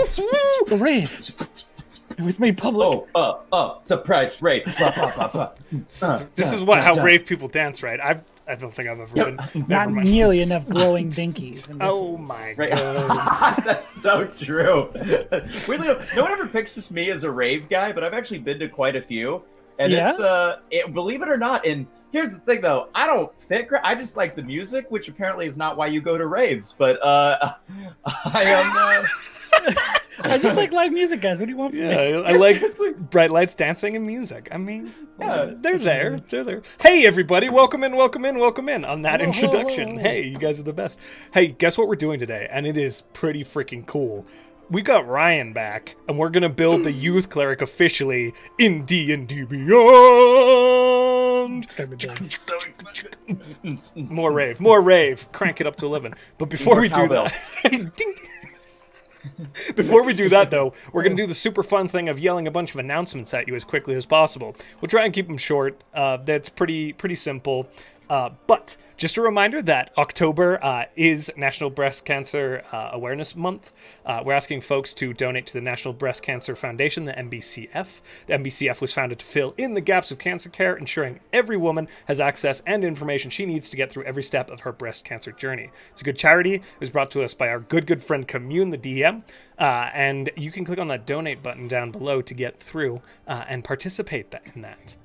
The rave. It was made public. Surprise rave. This is how rave people dance, right? I don't think I've ever been. Not nearly enough glowing dinkies. Oh my god. That's so true. Weirdly, no one ever picks me as a rave guy, but I've actually been to quite a few. And believe it or not, and here's the thing though, I don't fit. I just like the music, which apparently is not why you go to raves. But I am. I just like live music, guys. What do you want from me? I like bright lights, dancing, and music. I mean, they're there. They're there. Hey, everybody. Welcome in on that introduction. Hello. Hey, you guys are the best. Hey, guess what we're doing today? And it is pretty freaking cool. We got Ryan back, and we're going to build the Youth Cleric officially in D&D Beyond. It's gonna be big. I'm so excited. More rave. Crank it up to 11. But before we do that... Ding. Before we do that, though, we're going to do the super fun thing of yelling a bunch of announcements at you as quickly as possible. We'll try and keep them short. That's pretty simple. But just a reminder that October is National Breast Cancer Awareness Month. We're asking folks to donate to the National Breast Cancer Foundation, the NBCF. The NBCF was founded to fill in the gaps of cancer care, ensuring every woman has access and information she needs to get through every step of her breast cancer journey. It's a good charity. It was brought to us by our good friend Commune, the DM. And you can click on that donate button down below to get through and participate in that.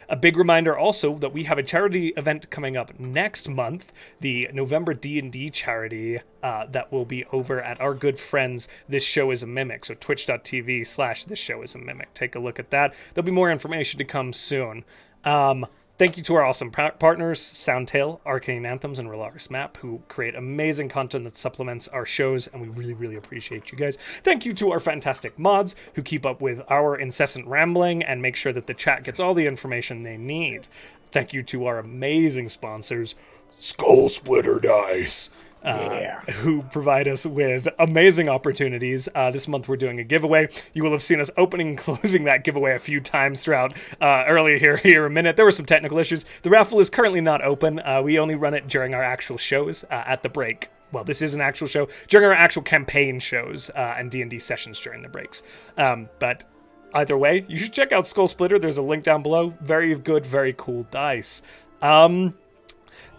A big reminder also that we have a charity event coming up next month, the November D&D charity that will be over at our good friends This Show Is a Mimic, so twitch.tv/This Show Is a Mimic. Take a look at that. There'll be more information to come soon. Thank you to our awesome partners, Soundtail, Arcane Anthems, and Relaris Map, who create amazing content that supplements our shows, and we really appreciate you guys. Thank you to our fantastic mods, who keep up with our incessant rambling and make sure that the chat gets all the information they need. Thank you to our amazing sponsors, Skull Splitter Dice, who provide us with amazing opportunities. This month we're doing a giveaway. You will have seen us opening and closing that giveaway a few times throughout earlier here a minute. There were some technical issues. The raffle is currently not open. We only run it during our actual shows at the break. Well, this is an actual show. During our actual campaign shows and D&D sessions during the breaks. But either way, you should check out Skull Splitter. There's a link down below. Very good, very cool dice.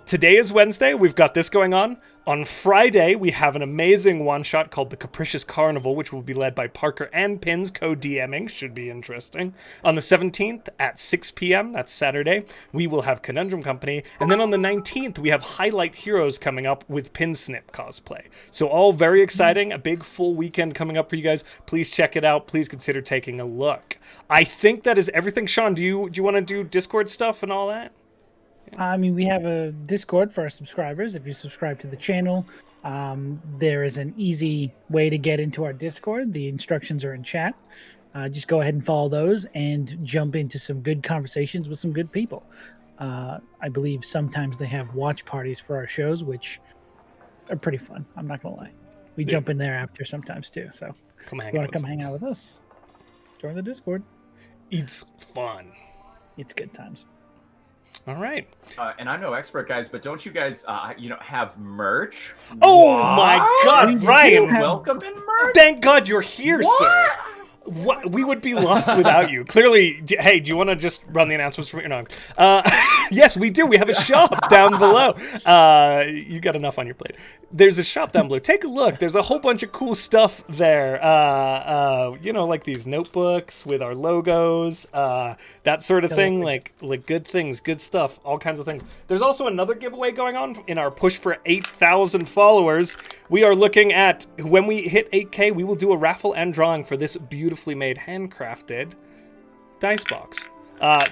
Today is Wednesday. We've got this going on. On Friday, we have an amazing one-shot called The Capricious Carnival, which will be led by Parker and Pins co-DMing. Should be interesting. On the 17th at 6 p.m., that's Saturday, we will have Conundrum Company. And then on the 19th, we have Highlight Heroes coming up with Pinsnip cosplay. So all very exciting. A big full weekend coming up for you guys. Please check it out. Please consider taking a look. I think that is everything. Sean, do you want to do Discord stuff and all that? I mean, we have a Discord for our subscribers. If you subscribe to the channel, there is an easy way to get into our Discord. The instructions are in chat. Just go ahead and follow those and jump into some good conversations with some good people. I believe sometimes they have watch parties for our shows, which are pretty fun. I'm not going to lie. We jump in there after sometimes too. So if you want to come hang out with us, join the Discord. It's fun. It's good times. All right. And I'm no expert, guys, but don't you guys, have merch? Oh my God, Ryan! Welcome in merch. Thank God you're here, sir. What? We would be lost without you. Clearly, hey, do you want to just run the announcements from your no? Yes, we do. We have a shop down below. You got enough on your plate. There's a shop down below. Take a look. There's a whole bunch of cool stuff there. Like these notebooks with our logos, that sort of thing. Like good things, good stuff, all kinds of things. There's also another giveaway going on in our push for 8,000 followers. We are looking at, when we hit 8K, we will do a raffle and drawing for this beautifully made handcrafted dice box.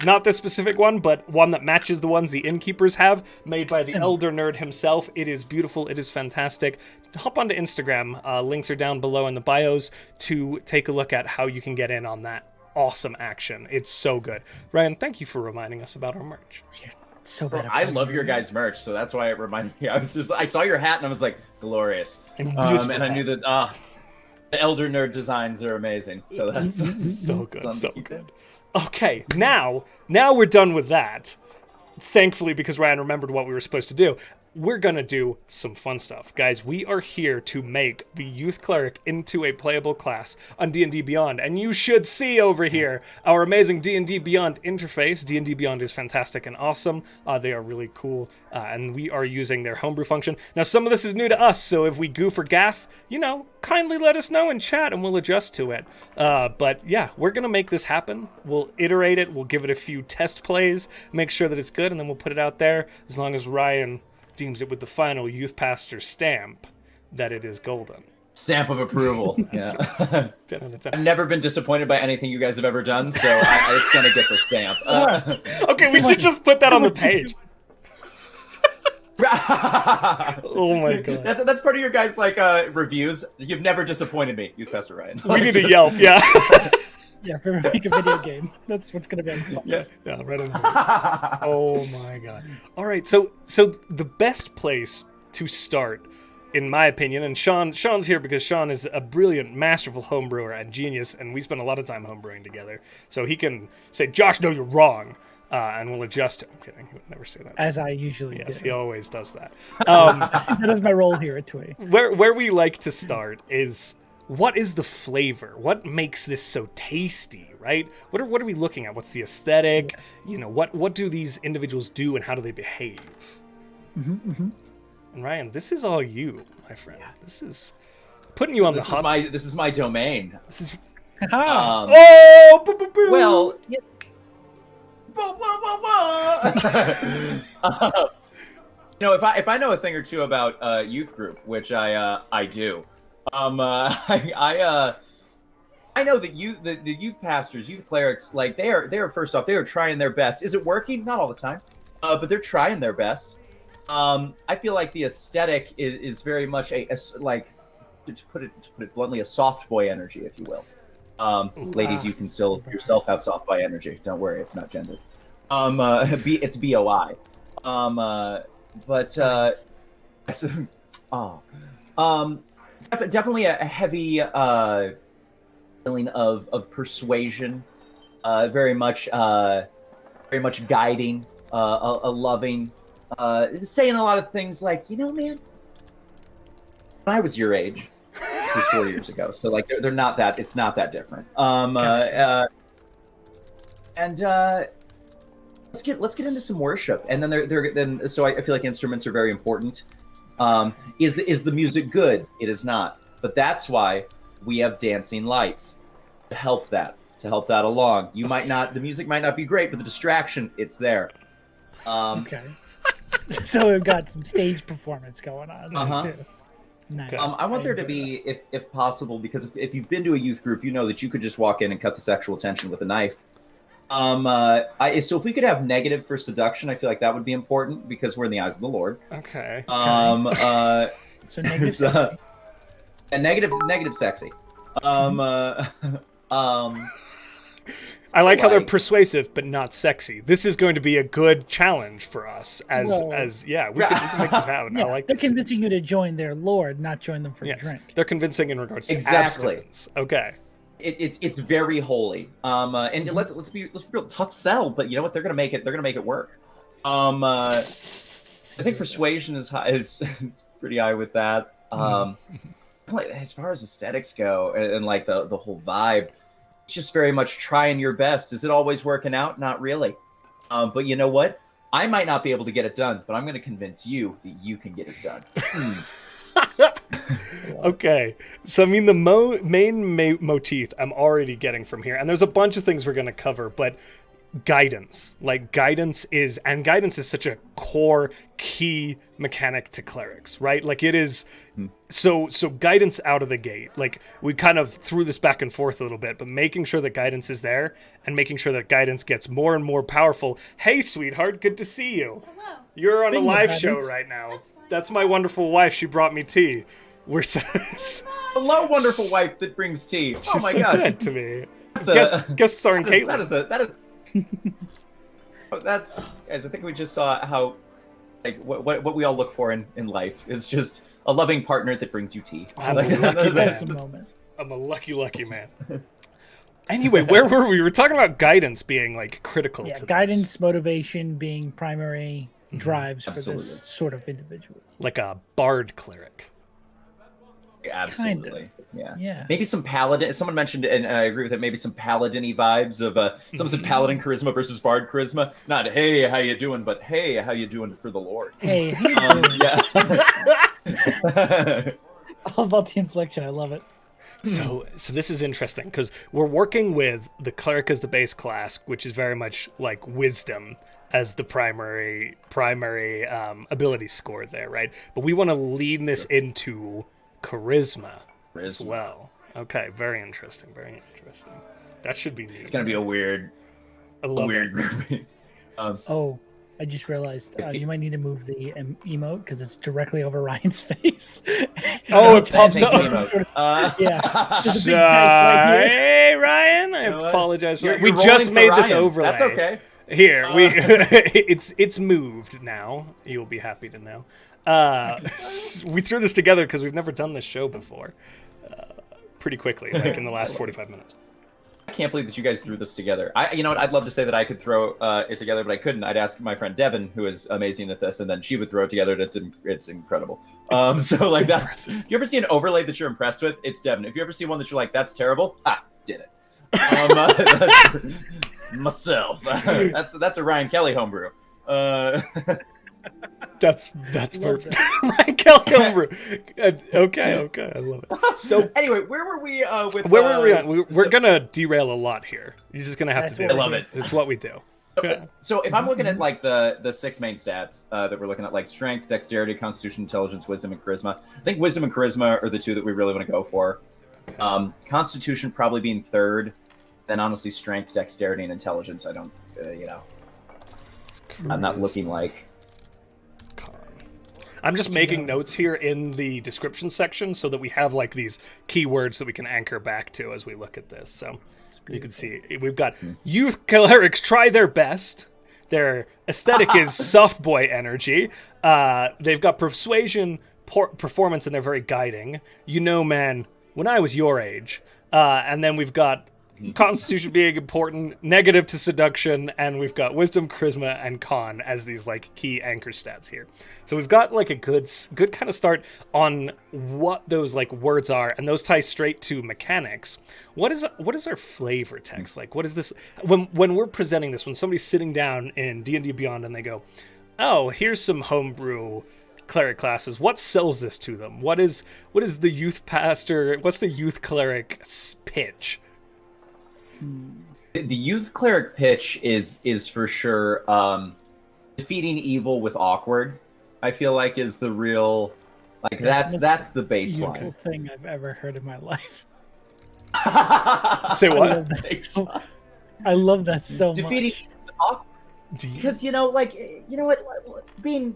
Not this specific one, but one that matches the ones the innkeepers have, made by the Elder Nerd himself. It is beautiful. It is fantastic. Hop onto Instagram. Links are down below in the bios to take a look at how you can get in on that awesome action. It's so good. Ryan, thank you for reminding us about our merch. So bad. I love your guys' merch, so that's why it reminded me. I saw your hat and I was like, glorious. And I knew that the Elder Nerd designs are amazing. So that's so good. So good. Okay, now we're done with that. Thankfully, because Ryan remembered what we were supposed to do. we're going to do some fun stuff. Guys, we are here to make the Youth Cleric into a playable class on D&D Beyond. And you should see over here our amazing D&D Beyond interface. D&D Beyond is fantastic and awesome. They are really cool. And we are using their homebrew function. Now, some of this is new to us, so if we goof or gaff, kindly let us know in chat and we'll adjust to it. But yeah, we're going to make this happen. We'll iterate it. We'll give it a few test plays, make sure that it's good, and then we'll put it out there as long as Ryan deems it with the final Youth Pastor stamp that it is golden. Stamp of approval. Yeah. 10 out of 10. I've never been disappointed by anything you guys have ever done, so it's gonna get the stamp. Okay, we should just put that on the page. Oh my god. That's part of your guys' reviews. You've never disappointed me, Youth Pastor Ryan. We need to Yelp, yeah. Yeah, if we ever make a video game, that's what's gonna be on the box. Yeah, right on the page. Oh my god. All right, so the best place to start, in my opinion, and Sean's here because Sean is a brilliant, masterful homebrewer and genius, and we spend a lot of time homebrewing together. So he can say, Josh, no, you're wrong, and we'll adjust it. I'm kidding. He would never say that. As I usually do. Yes, he always does that. That is my role here at TWI. Where we like to start is, what is the flavor? What makes this so tasty, right? What are we looking at? What's the aesthetic? Yes. What do these individuals do and how do they behave? And Ryan, this is all you, my friend. Yeah. This is putting you on the hot seat. This is my domain. This is oh, boo, boo, boo. Well, yep. If I know a thing or two about youth group, which I do. I know that the youth pastors, youth clerics, they are first off, they are trying their best. Is it working? Not all the time, but they're trying their best. I feel like the aesthetic is very much to put it bluntly, a soft boy energy, if you will. Ladies, you can still yourself have soft boy energy. Don't worry, it's not gendered. It's BOI. Definitely a heavy feeling of persuasion, very much guiding, a loving, saying a lot of things like, man, when I was your age, which was 4 years ago, so they're not that, it's not that different. Let's get into some worship, and then so I feel like instruments are very important. Is the music good? It is not. But that's why we have dancing lights to help that along. The music might not be great, but the distraction, it's there. Okay. So we've got some stage performance going on too. Nice. I want there to be, if possible, because if you've been to a youth group, you know that you could just walk in and cut the sexual tension with a knife. So if we could have negative for seduction, I feel like that would be important because we're in the eyes of the Lord. Okay. So negative sexy. And negative sexy. I like how they're persuasive but not sexy. This is going to be a good challenge for us we can make this happen. Yeah, I like they're this. convincing you to join their Lord, not join them for a drink. They're convincing in regards to abstinence. Okay. It's very holy. And let's be real, tough sell, but you know what? They're gonna make it work. I think persuasion is pretty high with that. As far as aesthetics go, and the whole vibe, it's just very much trying your best. Is it always working out? Not really. But you know what? I might not be able to get it done, but I'm going to convince you that you can get it done. Okay, so I mean the main motif I'm already getting from here, and there's a bunch of things we're going to cover, but guidance is such a core key mechanic to clerics, right? It is so guidance out of the gate. We kind of threw this back and forth a little bit, but making sure that guidance is there and making sure that guidance gets more and more powerful. Hey sweetheart, good to see you. Hello. You're on a live show right now. That's my wonderful wife. She brought me tea. Hello, wonderful wife that brings tea. She's my so gosh. good to me. Guest starring Caitlin. That's guys. I think we just saw how what we all look for in life is just a loving partner that brings you tea. I'm a lucky man. Anyway, where were we? We were talking about guidance being critical to guidance, this. motivation being primary drives for Absolutely. this sort of individual. Like a bard cleric. Absolutely. Kinda. Yeah. Yeah. Maybe some paladin. Someone mentioned, and I agree with it. Maybe some paladin-y vibes of some said paladin charisma versus bard charisma. Not hey, how you doing, but hey, how you doing for the Lord. Hey, how you doing? Yeah. All about the inflection. I love it. So this is interesting because we're working with the cleric as the base class, which is very much like wisdom as the primary ability score there, right? But we want to lean this into charisma as well. Okay, very interesting. Very interesting. That should be neat. It's gonna be a weird grouping. Oh, I just realized you might need to move the emote because it's directly over Ryan's face. Oh, it pops up. Yeah. There's a big X right here. Hey, Ryan, I apologize for that. We You're just rolling made for this Ryan. overlay. That's okay. Here, it's moved now. You'll be happy to know. We threw this together because we've never done this show before. Pretty quickly, like in the last 45 minutes. I can't believe that you guys threw this together. You know what? I'd love to say that I could throw it together, but I couldn't. I'd ask my friend Devin, who is amazing at this, and then she would throw it together. And it's incredible. So like that's. If you ever see an overlay that you're impressed with, it's Devin. If you ever see one that you're like, that's terrible, did it. Myself. That's a Ryan Kelly homebrew. That's perfect. Ryan Kelly homebrew. Okay, I love it. So anyway, where were we with? Where were we at? We're gonna derail a lot here. You're just gonna have to do it. I love it. It's what we do. So if I'm looking at like the 6 main stats that we're looking at, like strength, dexterity, constitution, intelligence, wisdom, and charisma. I think wisdom and charisma are the two that we really want to go for. Okay. Constitution probably being third. Then honestly, strength, dexterity, and intelligence. I don't, I'm not looking like. I'm just making notes here in the description section so that we have like these keywords that we can anchor back to as we look at this. So you can see we've got youth clerics try their best. Their aesthetic is soft boy energy. They've got persuasion, performance, and they're very guiding. You know, man, when I was your age. And then we've got constitution being important, negative to seduction, and we've got wisdom, charisma, and con as these like key anchor stats here. So we've got like a good kind of start on what those like words are, and those tie straight to mechanics. What is our flavor text like? What is this when we're presenting this? When somebody's sitting down in D&D Beyond and they go, "Oh, here's some homebrew cleric classes." What sells this to them? What is the youth pastor? What's the youth cleric pitch? The youth cleric pitch is for sure defeating evil with awkward. I feel like is the real like that's the baseline. Beautiful thing I've ever heard in my life. Say what? I love that so defeating much. Awkward. Because what, being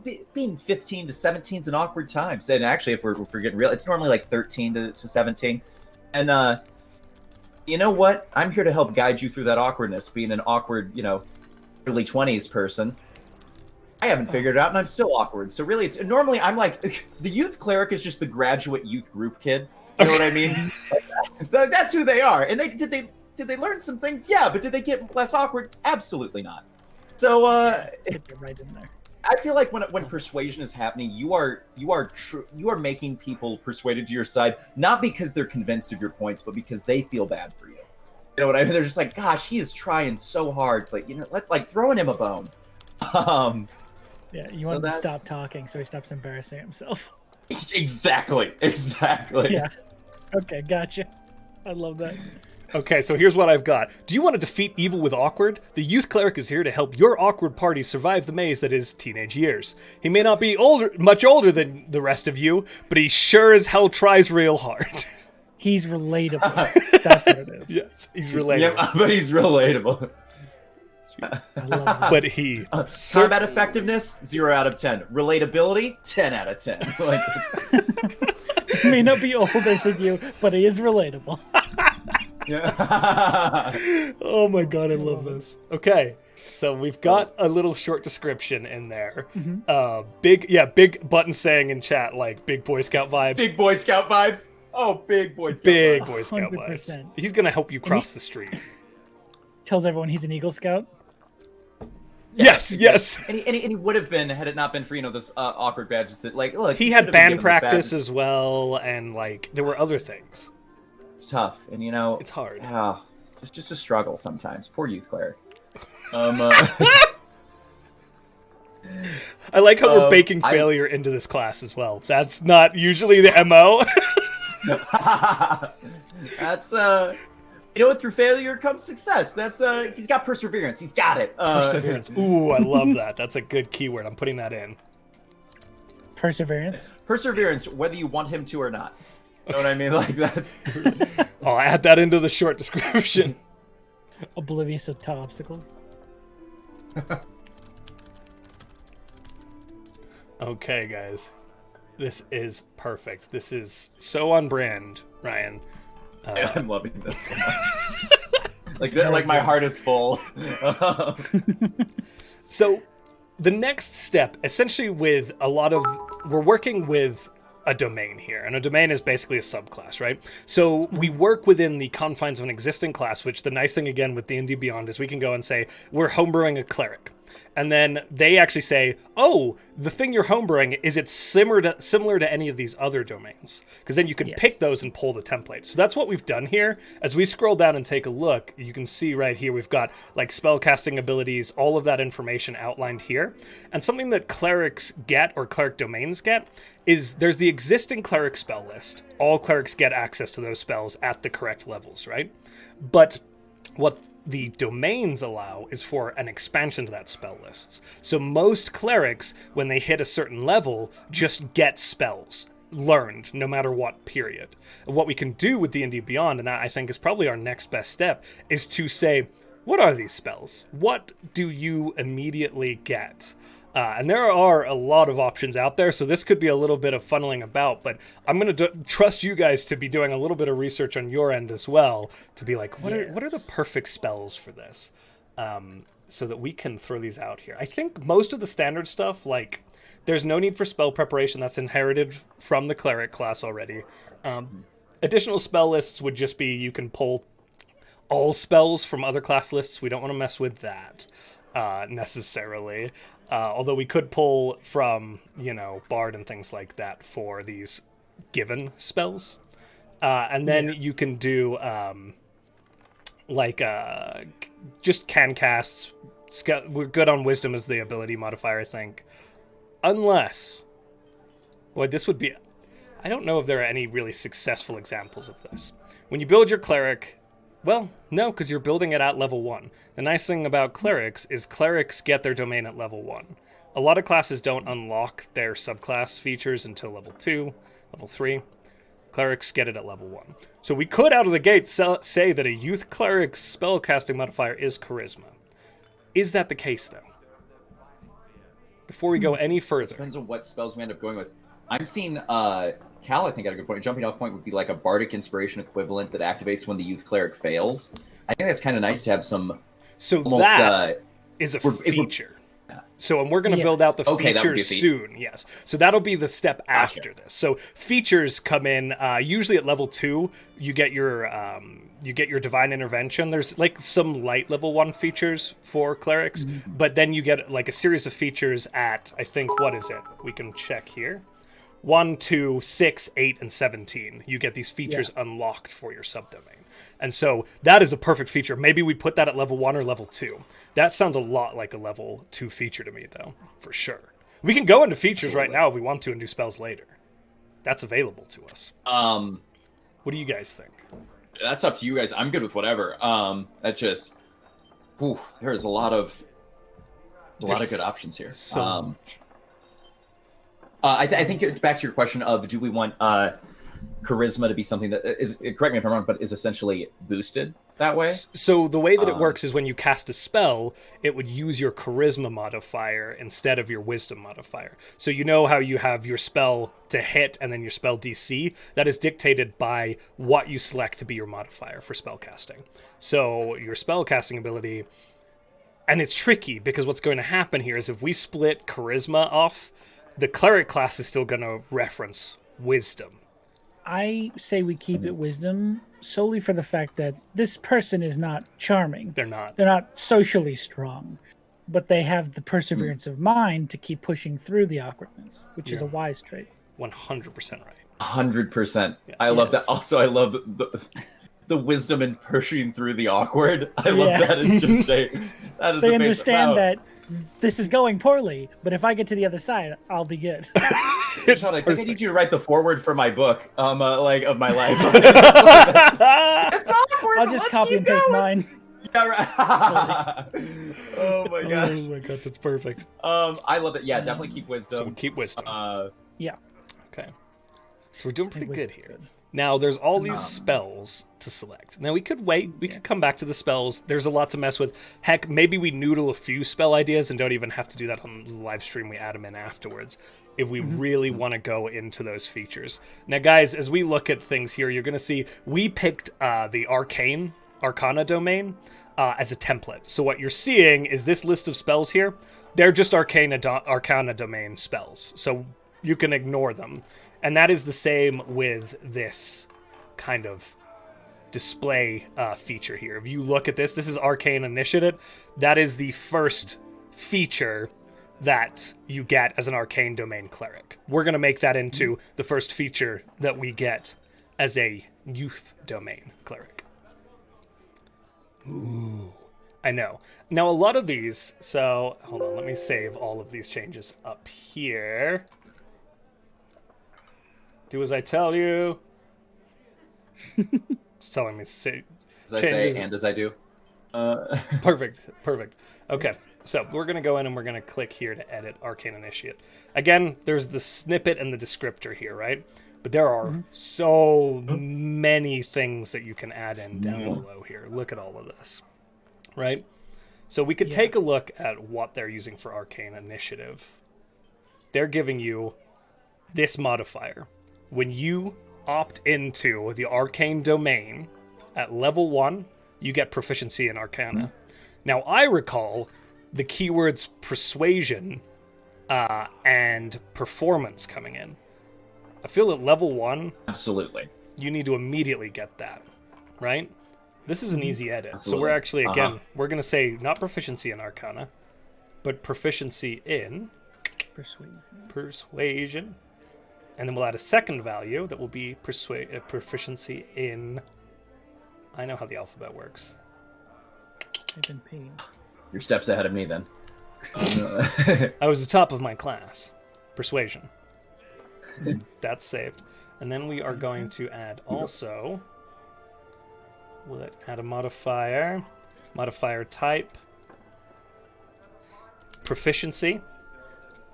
15 to 17 is an awkward time. And actually, if we're getting real, it's normally like 13 to 17, and you know what? I'm here to help guide you through that awkwardness. Being an awkward, early 20s person, I haven't figured it out, and I'm still awkward. So really, it's normally I'm like the youth cleric is just the graduate youth group kid. You know what I mean? Like, that's who they are. And did they learn some things? Yeah, but did they get less awkward? Absolutely not. So Get right in there. I feel like when persuasion is happening, you are making people persuaded to your side, not because they're convinced of your points, but because they feel bad for you. You know what I mean? They're just like, gosh, he is trying so hard, but like throwing him a bone. Yeah, you want him to stop talking so he stops embarrassing himself. Exactly. Yeah. Okay, gotcha. I love that. Okay, so here's what I've got. Do you want to defeat evil with awkward? The youth cleric is here to help your awkward party survive the maze that is teenage years. He may not be much older than the rest of you, but he sure as hell tries real hard. He's relatable. That's what it is. Yes, he's relatable. Yeah, but he's relatable. I love that. But he... Combat effectiveness, 0 out of 10. Relatability, 10 out of 10. Like, He may not be older than you, but he is relatable. yeah. Oh my god, I love this. Okay, so we've got a little short description in there. Big button saying in chat, like, big Boy Scout vibes. Big Boy Scout vibes. Oh, big Boy Scout Big vibes. Boy Scout 100%. vibes. He's gonna help you cross the street. Tells everyone he's an Eagle Scout. Yes, yes. And he would have been had it not been for those awkward badges that like look. He had band practice as well, and like there were other things. It's tough, and it's hard. Yeah, it's just a struggle sometimes. Poor youth cleric. I like how we're baking failure into this class as well. That's not usually the MO. That's through failure comes success. That's he's got perseverance. He's got it. Perseverance. Ooh, I love that. That's a good keyword. I'm putting that in. Perseverance. Perseverance, whether you want him to or not. You know what I mean? Like that. I'll add that into the short description. Oblivious to obstacles. Okay, guys. This is perfect. This is so on brand, Ryan. I'm loving this so much. like my heart is full. So the next step, essentially we're working with a domain here, and a domain is basically a subclass, right? So we work within the confines of an existing class, which the nice thing again with D&D Beyond is we can go and say, we're homebrewing a cleric. And then they actually say, oh, the thing you're homebrewing, is it similar to any of these other domains? Because then you can pick those and pull the template. So that's what we've done here. As we scroll down and take a look, you can see right here, we've got like spellcasting abilities, all of that information outlined here. And something that clerics get, or cleric domains get, is there's the existing cleric spell list. All clerics get access to those spells at the correct levels, right? But what the domains allow is for an expansion to that spell lists. So most clerics, when they hit a certain level, just get spells learned no matter what period. And what we can do with D&D Beyond, and that I think is probably our next best step, is to say, what are these spells? What do you immediately get? And there are a lot of options out there, so this could be a little bit of funneling about, but I'm going to trust you guys to be doing a little bit of research on your end as well, to be like, what are the perfect spells for this? So that we can throw these out here. I think most of the standard stuff, like, there's no need for spell preparation. That's inherited from the cleric class already. Additional spell lists would just be, you can pull all spells from other class lists. We don't want to mess with that necessarily. Although we could pull from, Bard and things like that for these given spells. And then you can do, just can casts. We're good on Wisdom as the ability modifier, I think. Unless... Well, this would be... I don't know if there are any really successful examples of this. When you build your cleric... Well, no, because you're building it at level 1. The nice thing about clerics is clerics get their domain at level 1. A lot of classes don't unlock their subclass features until level 2, level 3. Clerics get it at level 1. So we could, out of the gate, say that a youth cleric's spellcasting modifier is charisma. Is that the case, though? Before we go any further. Depends on what spells we end up going with. I'm seeing... Cal, I think, had a good point. A jumping off point would be like a bardic inspiration equivalent that activates when the youth cleric fails. I think that's kind of nice to have some. So almost, that is a feature. So, and we're going to build out the features soon. Yes. So that'll be the step after this. So features come in usually at level 2. You get your divine intervention. There's like some light level 1 features for clerics, but then you get like a series of features at, I think, what is it? We can check here. 1, 2, 6, 8, and 17. You get these features unlocked for your subdomain. And so that is a perfect feature. Maybe we put that at level 1 or level 2. That sounds a lot like a level 2 feature to me, though, for sure. We can go into features right now if we want to and do spells later. That's available to us. What do you guys think? That's up to you guys. I'm good with whatever. That just... there's a lot of good options here. So much. I think it's back to your question of, do we want charisma to be something that is, correct me if I'm wrong, but is essentially boosted that way? So the way that it works is when you cast a spell, it would use your charisma modifier instead of your wisdom modifier. So you know how you have your spell to hit and then your spell DC? That is dictated by what you select to be your modifier for spell casting. So your spell casting ability... And it's tricky, because what's going to happen here is if we split charisma off... The cleric class is still going to reference wisdom. I say we keep it wisdom solely for the fact that this person is not charming. They're not. They're not socially strong. but they have the perseverance of mind to keep pushing through the awkwardness, which is a wise trait. 100% right. 100%. I love that. Also, I love the wisdom in pushing through the awkward. I love that. It's just that is they amazing. understand that this is going poorly, but if I get to the other side, I'll be good. Sean, I think I need you to write the foreword for my book, of my life. It's awkward. I'll just copy and paste mine. Yeah, right. Oh my gosh. Oh my god, that's perfect. I love it. Yeah, definitely keep wisdom. So we'll keep wisdom. Yeah. Okay. So we're doing pretty good here. Now, there's all these spells to select. Now, we could wait. We could come back to the spells. There's a lot to mess with. Heck, maybe we noodle a few spell ideas and don't even have to do that on the live stream. We add them in afterwards if we really want to go into those features. Now, guys, as we look at things here, you're going to see we picked the Arcana domain as a template. So what you're seeing is this list of spells here. They're just Arcana domain spells. So you can ignore them. And that is the same with this kind of display feature here. If you look at this is Arcane Initiative. That is the first feature that you get as an Arcane Domain Cleric. We're going to make that into the first feature that we get as a Youth Domain Cleric. Ooh, I know. Now, a lot of these... So, hold on, let me save all of these changes up here. Do as I tell you. It's telling me to say. As I say, and as I do. Perfect. Okay, so we're going to go in and we're going to click here to edit Arcane Initiate. Again, there's the snippet and the descriptor here, right? But there are so many things that you can add in down below here. Look at all of this, right? So we could take a look at what they're using for Arcane Initiative. They're giving you this modifier. When you opt into the Arcane Domain at level 1, you get proficiency in Arcana. Now, I recall the keywords Persuasion and Performance coming in. I feel at level 1... Absolutely. You need to immediately get that, right? This is an easy edit. Absolutely. So we're actually, again, we're going to say not proficiency in Arcana, but proficiency in... Persuasion. And then we'll add a second value that will be proficiency in... I know how the alphabet works. I've been paid. You're steps ahead of me, then. I was the top of my class. Persuasion. That's saved. And then we are going to add also... We'll add a modifier. Modifier type. Proficiency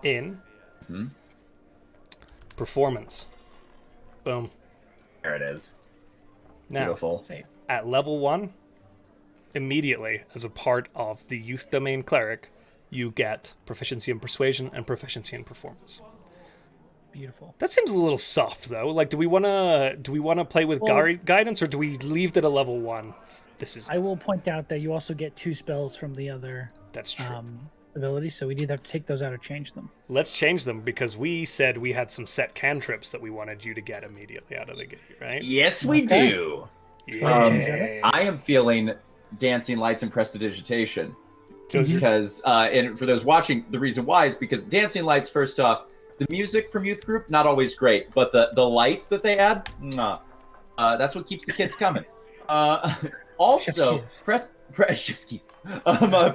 in... Performance. Boom. There it is. Now, beautiful. At level 1, immediately, as a part of the Youth Domain Cleric, you get proficiency in Persuasion and proficiency in Performance. Beautiful. That seems a little soft, though. Like, do we want to play with guidance, or do we leave that at level 1? I will point out that you also get 2 spells from the other. That's true. Abilities, so we'd either have to take those out or change them. Let's change them, because we said we had some set cantrips that we wanted you to get immediately out of the gate, right? Yes, we do. I am feeling Dancing Lights and Prestidigitation. Because, and for those watching, the reason why is because Dancing Lights, first off, the music from Youth Group, not always great, but the lights that they add, that's what keeps the kids coming. Also,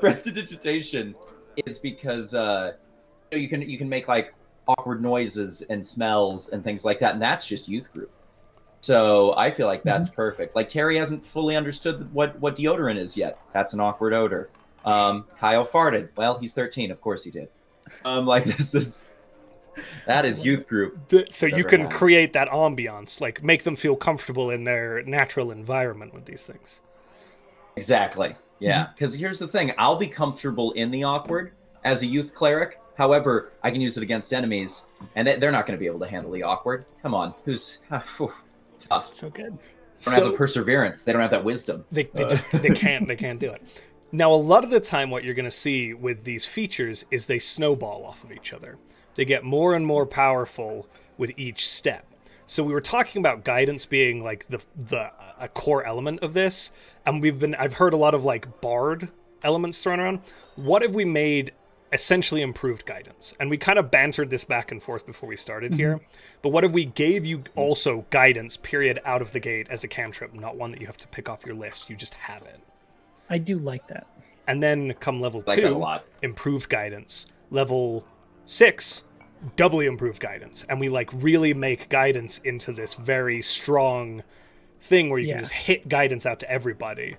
Prestidigitation is because you can make like awkward noises and smells and things like that, and that's just Youth Group. So I feel like that's perfect. Like Terry hasn't fully understood what deodorant is yet. That's an awkward odor. Kyle farted. Well, he's 13, of course he did. That is Youth Group. So you can create that ambiance, like make them feel comfortable in their natural environment with these things. Exactly. Yeah, because here's the thing. I'll be comfortable in the awkward as a Youth Cleric. However, I can use it against enemies, and they're not going to be able to handle the awkward. Come on. Tough. So good. They don't have the perseverance. They don't have that wisdom. They can't do it. Now, a lot of the time what you're going to see with these features is they snowball off of each other. They get more and more powerful with each step. So we were talking about guidance being like a core element of this, and I've heard a lot of like bard elements thrown around. What if we made essentially improved guidance? And we kind of bantered this back and forth before we started here. But what if we gave you also guidance, period, out of the gate as a cantrip, not one that you have to pick off your list. You just have it. I do like that. And then come level I like that a 2, lot. improved guidance. Level 6, doubly improved guidance. And we like really make guidance into this very strong thing where you can just hit guidance out to everybody,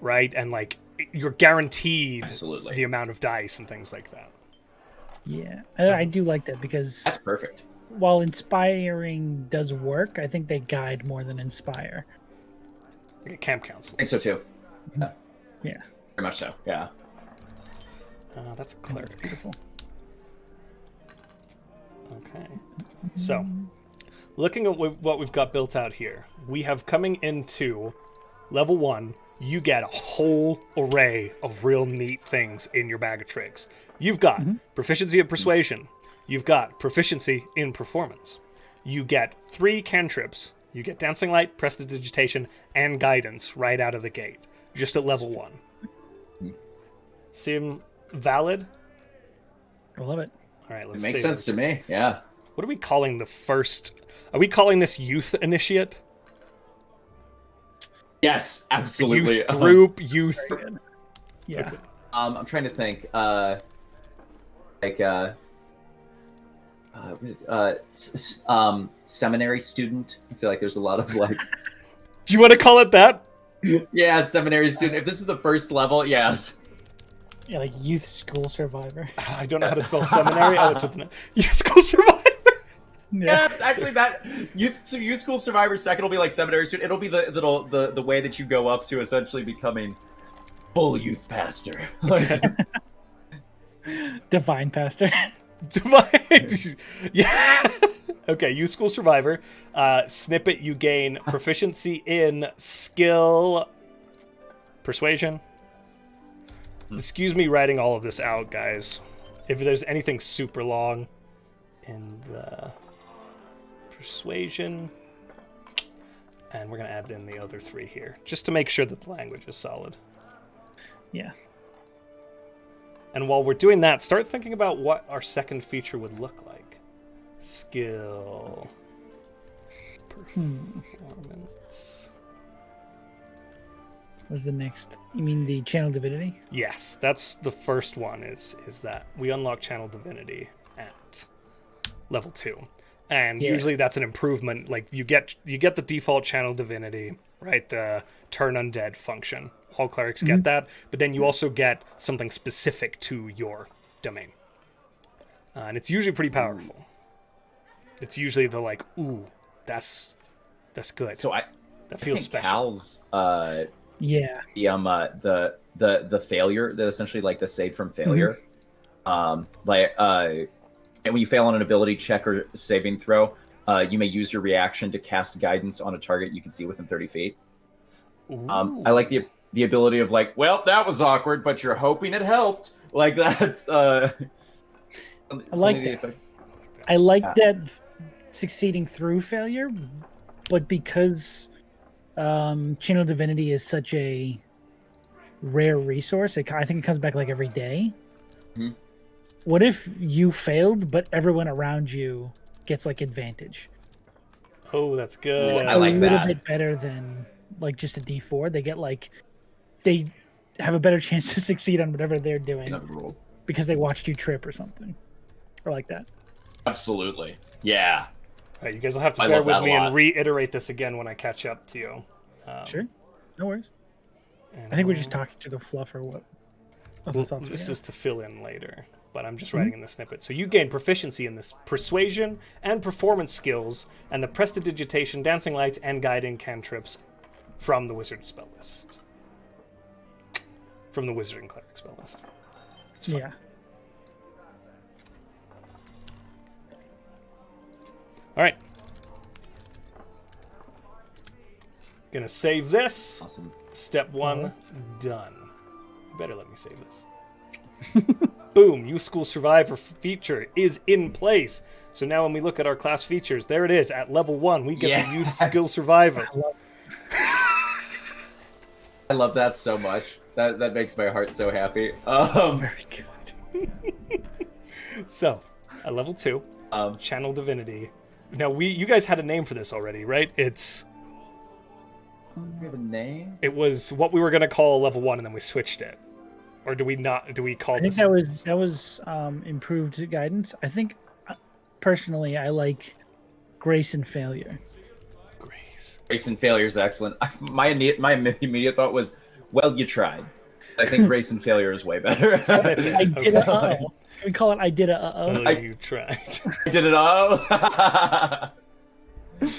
right? And like you're guaranteed Absolutely. the amount of dice and things like that. Yeah, I do like that because That's perfect. while inspiring does work, I think they guide more than inspire. Like a camp counselor. I think so too. Yeah. Very much so. Yeah. That's a cleric. Beautiful. Okay. So, looking at what we've got built out here, we have coming into level 1, you get a whole array of real neat things in your bag of tricks. You've got proficiency in persuasion. You've got proficiency in performance. You get 3 cantrips. You get dancing light, prestidigitation, and guidance right out of the gate, just at level 1. Seem valid? I love it. All right, let's It makes see. sense to me. Yeah. What are we calling the first? Are we calling this youth initiate? Yes, absolutely. Youth group, youth. Very good. Yeah. Okay. I'm trying to think. Seminary student. I feel like there's a lot of like. Do you want to call it that? Yeah, seminary student. If this is the first level, yes. Yeah, like youth school survivor. I don't know how to spell seminary. Oh, it's with the youth school survivor. Yes, actually, that youth school survivor second will be like seminary student. It'll be the way that you go up to essentially becoming full youth pastor. Divine pastor. Yeah. Okay, youth school survivor. Snippet, you gain proficiency in skill, persuasion. Excuse me writing all of this out, guys. If there's anything super long in the persuasion, and we're going to add in the other 3 here, just to make sure that the language is solid. Yeah. And while we're doing that, start thinking about what our second feature would look like. Skill. Performance. What's the next? You mean the channel divinity? Yes, that's the first one, is that we unlock channel divinity at level 2. And usually that's an improvement. Like you get the default channel divinity, right? The turn undead function. All clerics get that, but then you also get something specific to your domain. And it's usually pretty powerful. It's usually the like, ooh, that's good. So that feels special. Cal's Yeah. the failure, that essentially like the save from failure. And when you fail on an ability check or saving throw, you may use your reaction to cast guidance on a target you can see within 30 feet. I like the ability of like, well, that was awkward, but you're hoping it helped. Like that's I like that. I like that succeeding through failure, but because channel divinity is such a rare resource, I think it comes back like every day. What if you failed, but everyone around you gets like advantage? Oh, that's good. I like a little that. bit better than like just a D4. They get like they have a better chance to succeed on whatever they're doing because they watched you trip or something, or like that. Absolutely. Yeah. All right, you guys will have to I bear love with that a me lot. and reiterate this again when I catch up to you. Sure, no worries. And I think we're just talking to the fluff or what. Other thoughts we this have. is to fill in later, but I'm just writing in the snippet. So you gain proficiency in this persuasion and performance skills and the prestidigitation, dancing lights, and guiding cantrips from the wizard spell list. From the wizard and cleric spell list. It's fun. Yeah. All right. Gonna save this. Awesome. Step 1 done. You better let me save this. Boom, Youth School Survivor feature is in place. So now when we look at our class features, there it is. At level 1, we get the Youth School Survivor. I love that so much. That makes my heart so happy. Very good. So, at level 2, Channel Divinity. Now, you guys had a name for this already, right? We have a name? It was what we were going to call level 1, and then we switched it. Or do we not? Do we call I think this? that was improved guidance. I think, personally, I like Grace and Failure. Grace and Failure is excellent. My immediate thought was, well, you tried. I think Grace and Failure is way better. I did a uh-oh. Can we call it I did a uh-oh? Well, you tried. I did it all.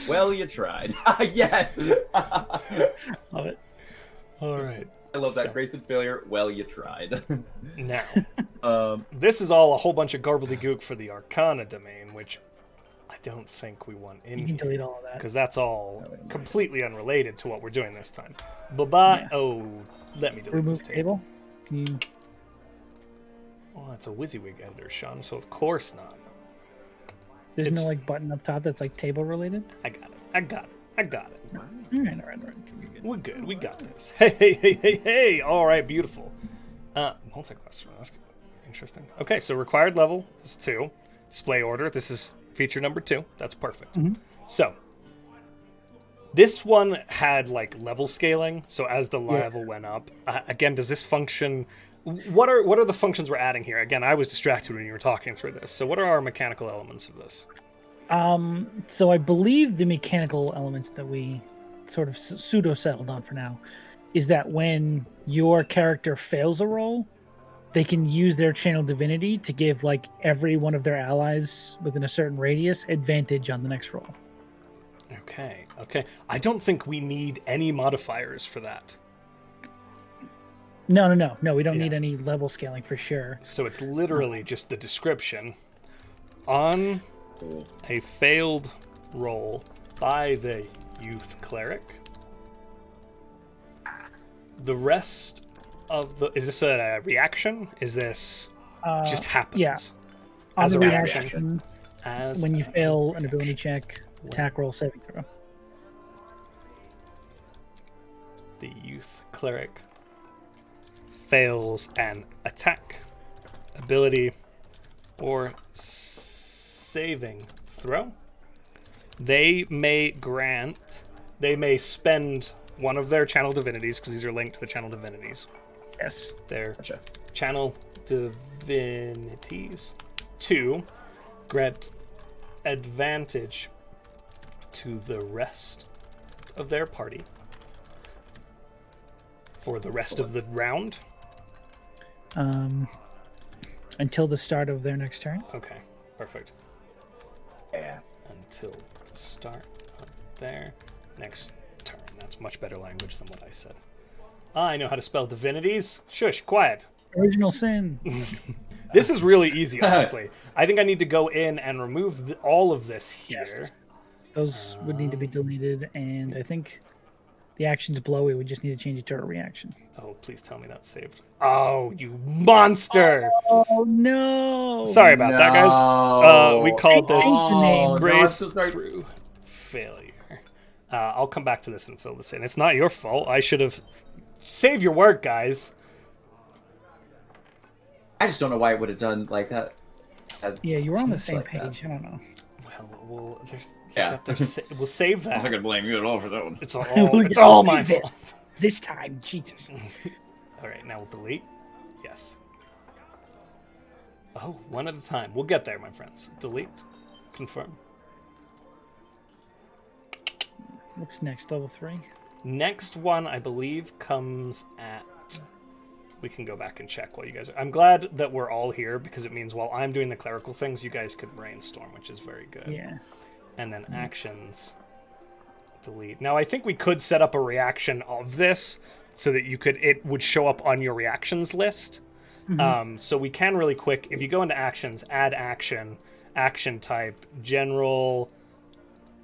Well, you tried. Yes. Love it. All right. I love that. Grace and Failure. Well, you tried. Now, this is all a whole bunch of gobbledygook for the Arcana domain, which I don't think we want in You can delete all of that. because that's all completely unrelated to what we're doing this time. Bye-bye. Yeah. Oh, let me delete Remove this table. table. Can you? Oh, it's a WYSIWYG editor, Sean, so of course not. There's It's- no like button up top that's like table related. I got it. All right. We're good. We got this. Hey. All right, beautiful. Multi-class. That's good. Interesting. Okay, so required level is 2. Display order. This is feature number 2. That's perfect. So, this one had like level scaling. So as the level went up, again, does this function? What are the functions we're adding here? Again, I was distracted when you were talking through this. So what are our mechanical elements of this? So I believe the mechanical elements that we sort of pseudo settled on for now is that when your character fails a roll, they can use their channel divinity to give like every one of their allies within a certain radius advantage on the next roll. Okay. I don't think we need any modifiers for that. No. We don't need any level scaling for sure. So it's literally just the description. On a failed roll by the Youth Cleric, the rest of the... Is this a reaction? Is this just happens? Yeah. As On a the reaction. As when you a fail an reaction. ability check, attack roll, saving throw. The Youth Cleric fails an attack, ability, or saving throw. They may spend one of their channel divinities, because these are linked to the channel divinities. Yes. Their channel divinities to grant advantage to the rest of their party for the rest of the round. Until the start of their next turn. Okay, perfect. Yeah. Until the start of their next turn. That's much better language than what I said. I know how to spell divinities. Shush, quiet. Original sin. This is really easy, honestly. I think I need to go in and remove all of this here. Yes. Those would need to be deleted, and I think the actions below it would just need to change it to a reaction. Oh, please tell me that's saved. Oh, you monster! Oh no! Sorry about that, guys. We called this Change the name. Grace through failure. I'll come back to this and fill this in. It's not your fault. I should have... Save your work, guys. I just don't know why it would have done like that. Yeah, you were on the same like that. page. I don't know. Well, Yeah. we'll save that. I'm not gonna blame you at all for that one. It's all my Save it. fault. This time, Jesus. All right, now we'll delete. Yes. Oh, one at a time. We'll get there, my friends. Delete. Confirm. What's next? Level 3? Next one, I believe, comes at... We can go back and check while you guys... I'm glad that we're all here, because it means while I'm doing the clerical things, you guys could brainstorm, which is very good. Yeah. And then actions. Delete. Now, I think we could set up a reaction of this, so that it would show up on your reactions list. So we can really quick, if you go into actions, add action, action type, general...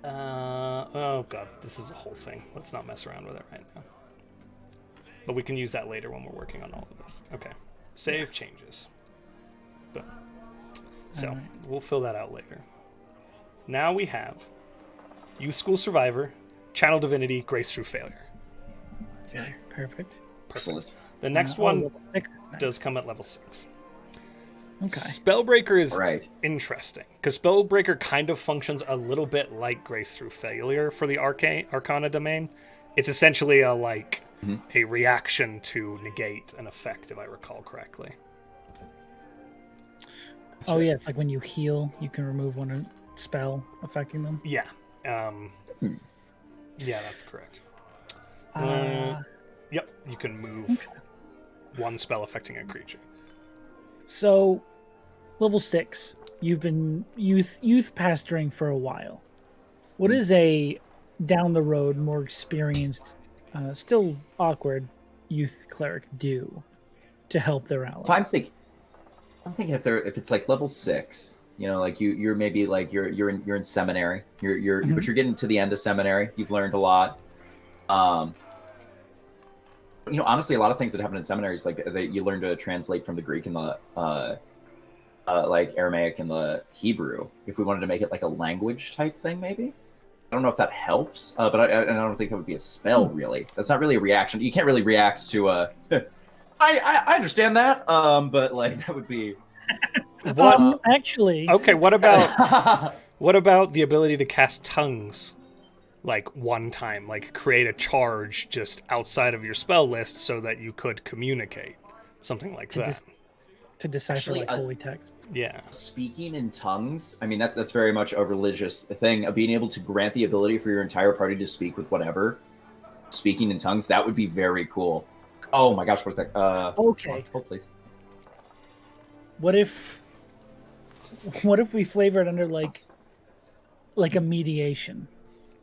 oh god, this is a whole thing. Let's not mess around with it right now. But we can use that later when we're working on all of this. Okay. Save changes. Boom. So, we'll fill that out later. Now we have Youth School Survivor, Channel Divinity, Grace Through Failure. Perfect. Excellent. The next one level 6 is next. does come at level 6. Okay. Spellbreaker is Right. interesting because Spellbreaker kind of functions a little bit like Grace Through Failure for the Arcana domain. It's essentially a a reaction to negate an effect, if I recall correctly. Oh yeah, it's like when you heal, you can remove one spell affecting them. Yeah. Yeah, that's correct. Yep, you can move one spell affecting a creature. So, level 6, you've been youth pastoring for a while. What is a down the road, more experienced, still awkward youth cleric do to help their allies? I'm thinking if it's like level 6, you know, like you're maybe like you're in seminary, but you're getting to the end of seminary. You've learned a lot. You know, honestly, a lot of things that happen in seminaries, like you learn to translate from the Greek and the like Aramaic and the Hebrew. If we wanted to make it like a language type thing, maybe. I don't know if that helps, but I don't think that would be a spell. Really, that's not really a reaction. You can't really react to a. I understand that, but like that would be. What actually? Okay, what about the ability to cast tongues? Like one time, like create a charge just outside of your spell list so that you could communicate, something like that. To decipher Actually, like holy texts. Yeah. Speaking in tongues, I mean that's very much a religious thing. Of being able to grant the ability for your entire party to speak with whatever. Speaking in tongues, that would be very cool. Oh my gosh, what's that? Okay. Hold, please. What if we flavor it under like a mediation?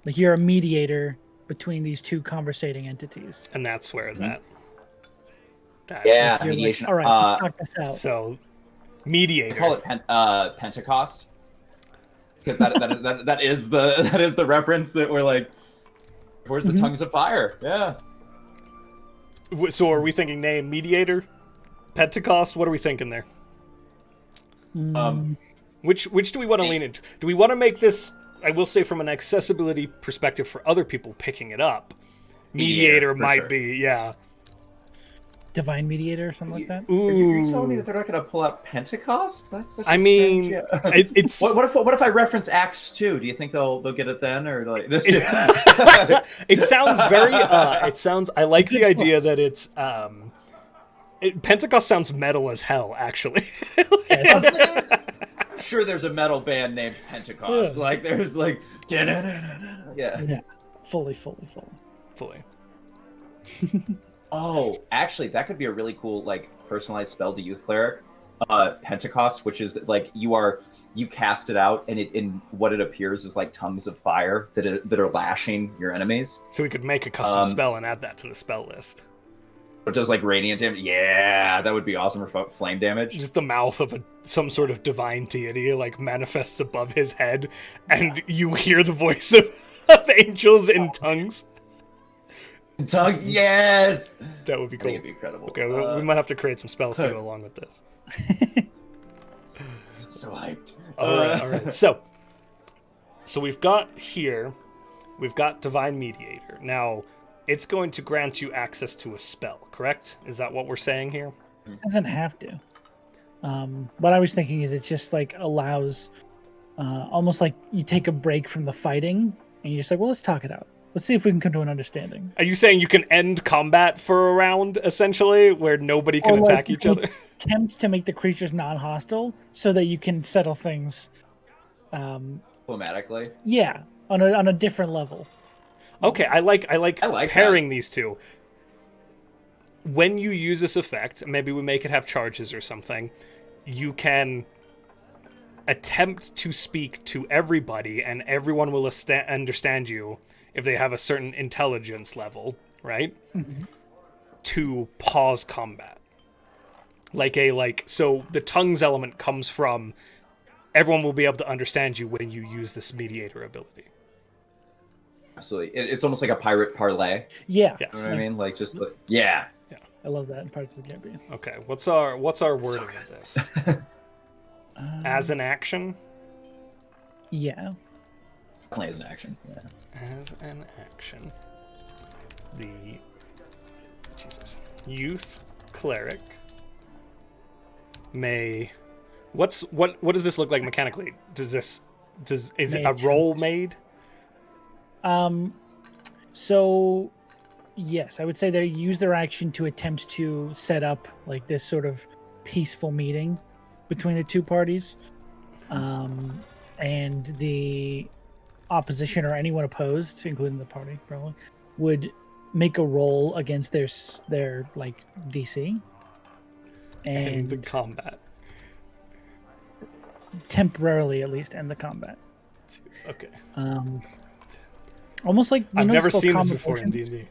Like you're a mediator between these two conversating entities. And that's where that Yeah, You're mediation. Like, all right, let's talk this out. So, I mediator. call it Pentecost because that is the reference that we're like. Where's the tongues of fire? Yeah. So, are we thinking name mediator, Pentecost? What are we thinking there? Which do we want to lean into? Do we want to make this? I will say, from an accessibility perspective for other people picking it up, mediator might sure. be, yeah. Divine mediator or something like that. Ooh. You're telling me that they're not going to pull out Pentecost? That's such a mean, strange, it's what if I reference Acts 2? Do you think they'll get it then, or like? it sounds very. I like the idea that it's. Pentecost sounds metal as hell, actually. I'm sure there's a metal band named Pentecost. Like there's like. Yeah. Fully. Oh, actually, that could be a really cool, like, personalized spell to Youth Cleric. Pentecost, which is like you cast it out, and in what it appears is like tongues of fire that are lashing your enemies. So we could make a custom spell and add that to the spell list. It does like radiant damage. Yeah, that would be awesome for flame damage. Just the mouth of some sort of divine deity like manifests above his head, and you hear the voice of angels in tongues. Tongues, yes! That would be cool. That'd be incredible. Okay, we might have to create some spells to go along with this. So hyped. All right. So we've got Divine Mediator. Now, it's going to grant you access to a spell, correct? Is that what we're saying here? It doesn't have to. What I was thinking is it just like allows, almost like you take a break from the fighting, and you're just like, well, let's talk it out. Let's see if we can come to an understanding. Are you saying you can end combat for a round, essentially, where nobody can attack each other? Attempt to make the creatures non-hostile so that you can settle things. Diplomatically? Yeah, on a different level. Okay, I like pairing that. these two. When you use this effect, maybe we make it have charges or something, you can attempt to speak to everybody, and everyone will understand you if they have a certain intelligence level, right? Mm-hmm. To pause combat. So the tongues element comes from everyone will be able to understand you when you use this mediator ability. Absolutely. It's almost like a pirate parlay. Yeah. Yes. You know what I mean? Like just yeah. I love that in Parts of the Caribbean. Okay, what's our wording of this? As an action? Yeah. Definitely as an action. Yeah. As an action. Jesus. Youth Cleric may... What does this look like mechanically? Is it a roll made? So yes, I would say they use their action to attempt to set up like this sort of peaceful meeting between the two parties. And the opposition or anyone opposed, including the party probably, would make a roll against their like DC. And the combat. Temporarily at least end the combat. Okay. Almost like I've never seen this before in D&D.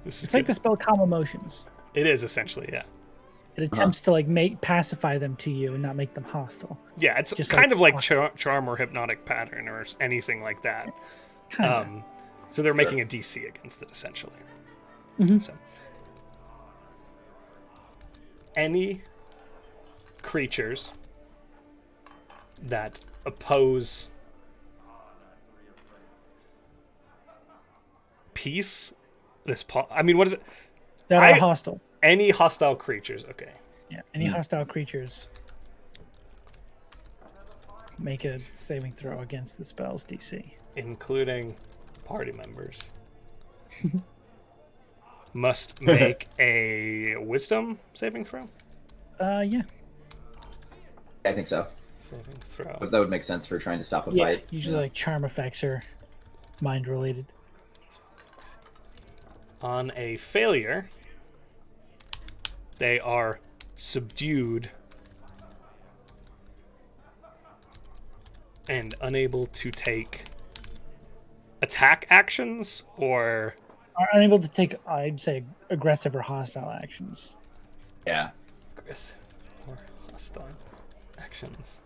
It's like the spell Calm Emotions. It is essentially, yeah. It attempts to like pacify them to you and not make them hostile. Yeah, it's just kind of like charm or hypnotic pattern or anything like that. So they're making a DC against it essentially. So any creatures that oppose peace, what is it? That are hostile. Any hostile creatures, okay. Yeah, any hostile creatures make a saving throw against the spell's DC. Including party members. Must make a wisdom saving throw? Yeah. I think so. Saving throw. But that would make sense for trying to stop a fight. Usually like charm effects are mind related. On a failure, they are subdued and unable to take attack actions or... Are unable to take, I'd say, aggressive or hostile actions. Yeah. Aggressive or hostile actions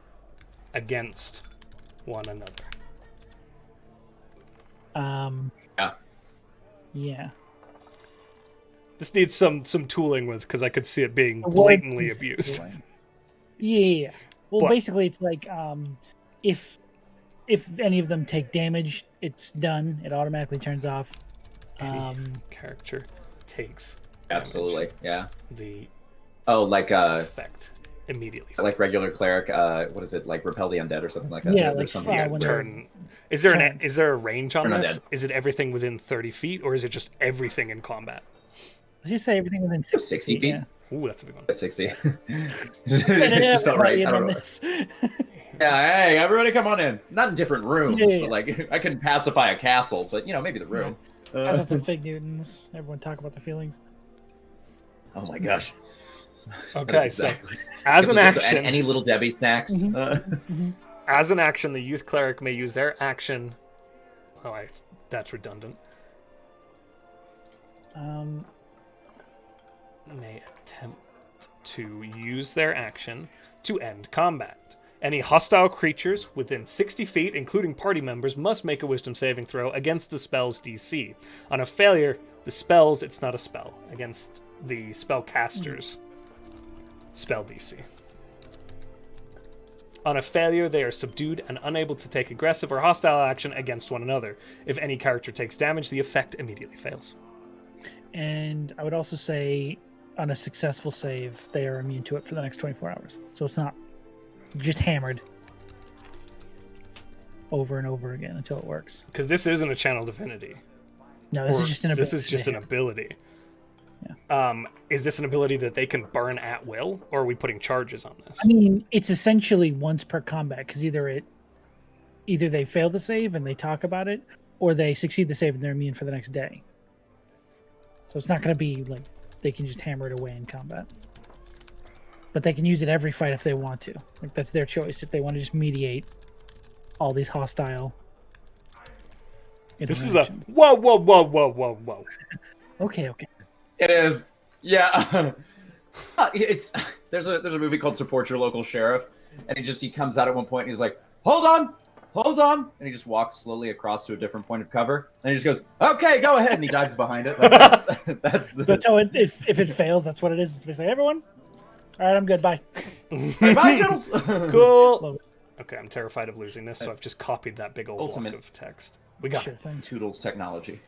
against one another. Yeah. This needs some tooling with, because I could see it being blatantly abused. Yeah. Well, basically, it's like if any of them take damage, it's done. It automatically turns off. Any character takes Absolutely, yeah. The effect immediately. Like regular cleric, what is it? Like repel the undead or something like that. Yeah, There's like something. Turn. Is there a range on Turn this? undead. Is it everything within 30 feet, or is it just everything in combat? Let's just say everything within 60 feet. Yeah. Ooh, that's a big one. 60. It just felt right. I don't know. Yeah, hey, everybody come on in. Not in different rooms, but like I couldn't pacify a castle, but maybe the room. That's some fig Newtons. Everyone talk about the feelings. Oh my gosh. Okay, exactly. So as an action, any little Debbie snacks. As an action, the youth cleric may use their action. Oh, that's redundant. May attempt to use their action to end combat. Any hostile creatures within 60 feet, including party members, must make a wisdom saving throw against the spell's DC. On a failure, it's not a spell, against the spellcaster's spell DC. On a failure, they are subdued and unable to take aggressive or hostile action against one another. If any character takes damage, the effect immediately fails. And I would also say, on a successful save, they are immune to it for the next 24 hours. So it's not just hammered over and over again until it works. Because this isn't a channel divinity. No, this is just an ability. This is just an ability. Yeah. Is this an ability that they can burn at will, or are we putting charges on this? I mean, it's essentially once per combat, because either they fail the save and they talk about it, or they succeed the save and they're immune for the next day. So it's not going to be like they can just hammer it away in combat. But they can use it every fight if they want to. Like that's their choice if they want to just mediate all these hostile interactions. This is a whoa. Okay. It is. Yeah. There's a movie called Support Your Local Sheriff, and he comes out at one point and he's like, hold on, and he just walks slowly across to a different point of cover, and he just goes, okay, go ahead, and he dives behind it. Like, that's how if it fails, that's what it is. It's basically everyone. All right, I'm good. Bye. Bye, Jules. Cool. Okay, I'm terrified of losing this, so I've just copied that big old block of text. We got Toodles technology.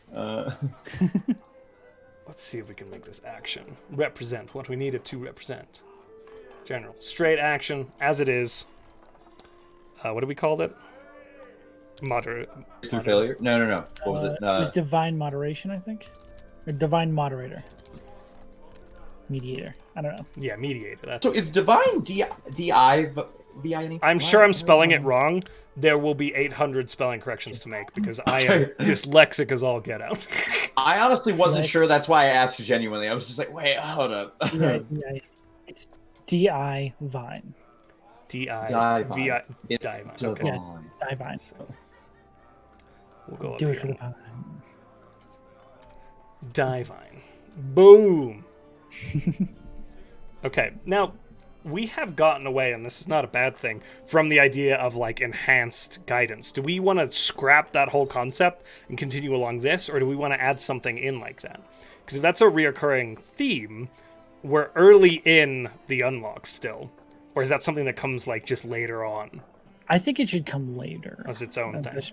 let's see if we can make this action represent what we need it to represent. General. Straight action, as it is. What do we call it? Moderate. Through failure? No. What was it? It was divine moderation, I think. Or divine moderator. Mediator. I don't know. Yeah, mediator. That's So is divine D-I-V-I-N-E? I'm sure I'm spelling it wrong. There will be 800 spelling corrections to make because I am dyslexic as all get out. I honestly wasn't sure. That's why I asked genuinely. I was just like, wait, hold up. It's D-I-Vine. D-I-V-I. It's Divine. divine. Okay. Yeah, Divine. So, we'll go up Do here. it for the pun. Divine. Boom. Okay, now we have gotten away, and this is not a bad thing, from the idea of like enhanced guidance. Do we want to scrap that whole concept and continue along this, or do we want to add something in like that? Because if that's a reoccurring theme, we're early in the unlock still. Or is that something that comes like just later on I think it should come later. as its own thing? This-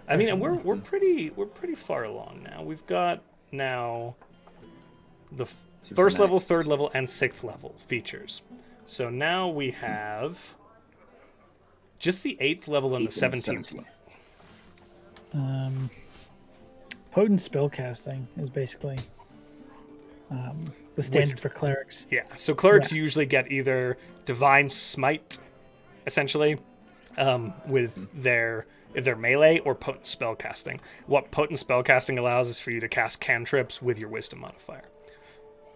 I mean, and we're pretty far along now. We've got now the first level, third level, and sixth level features. So now we have just the 8th level and the 17th level. Potent spell casting is basically the standard for clerics. Yeah, so clerics usually get either Divine Smite, essentially, with their melee, or Potent Spellcasting. What Potent Spellcasting allows is for you to cast cantrips with your Wisdom modifier.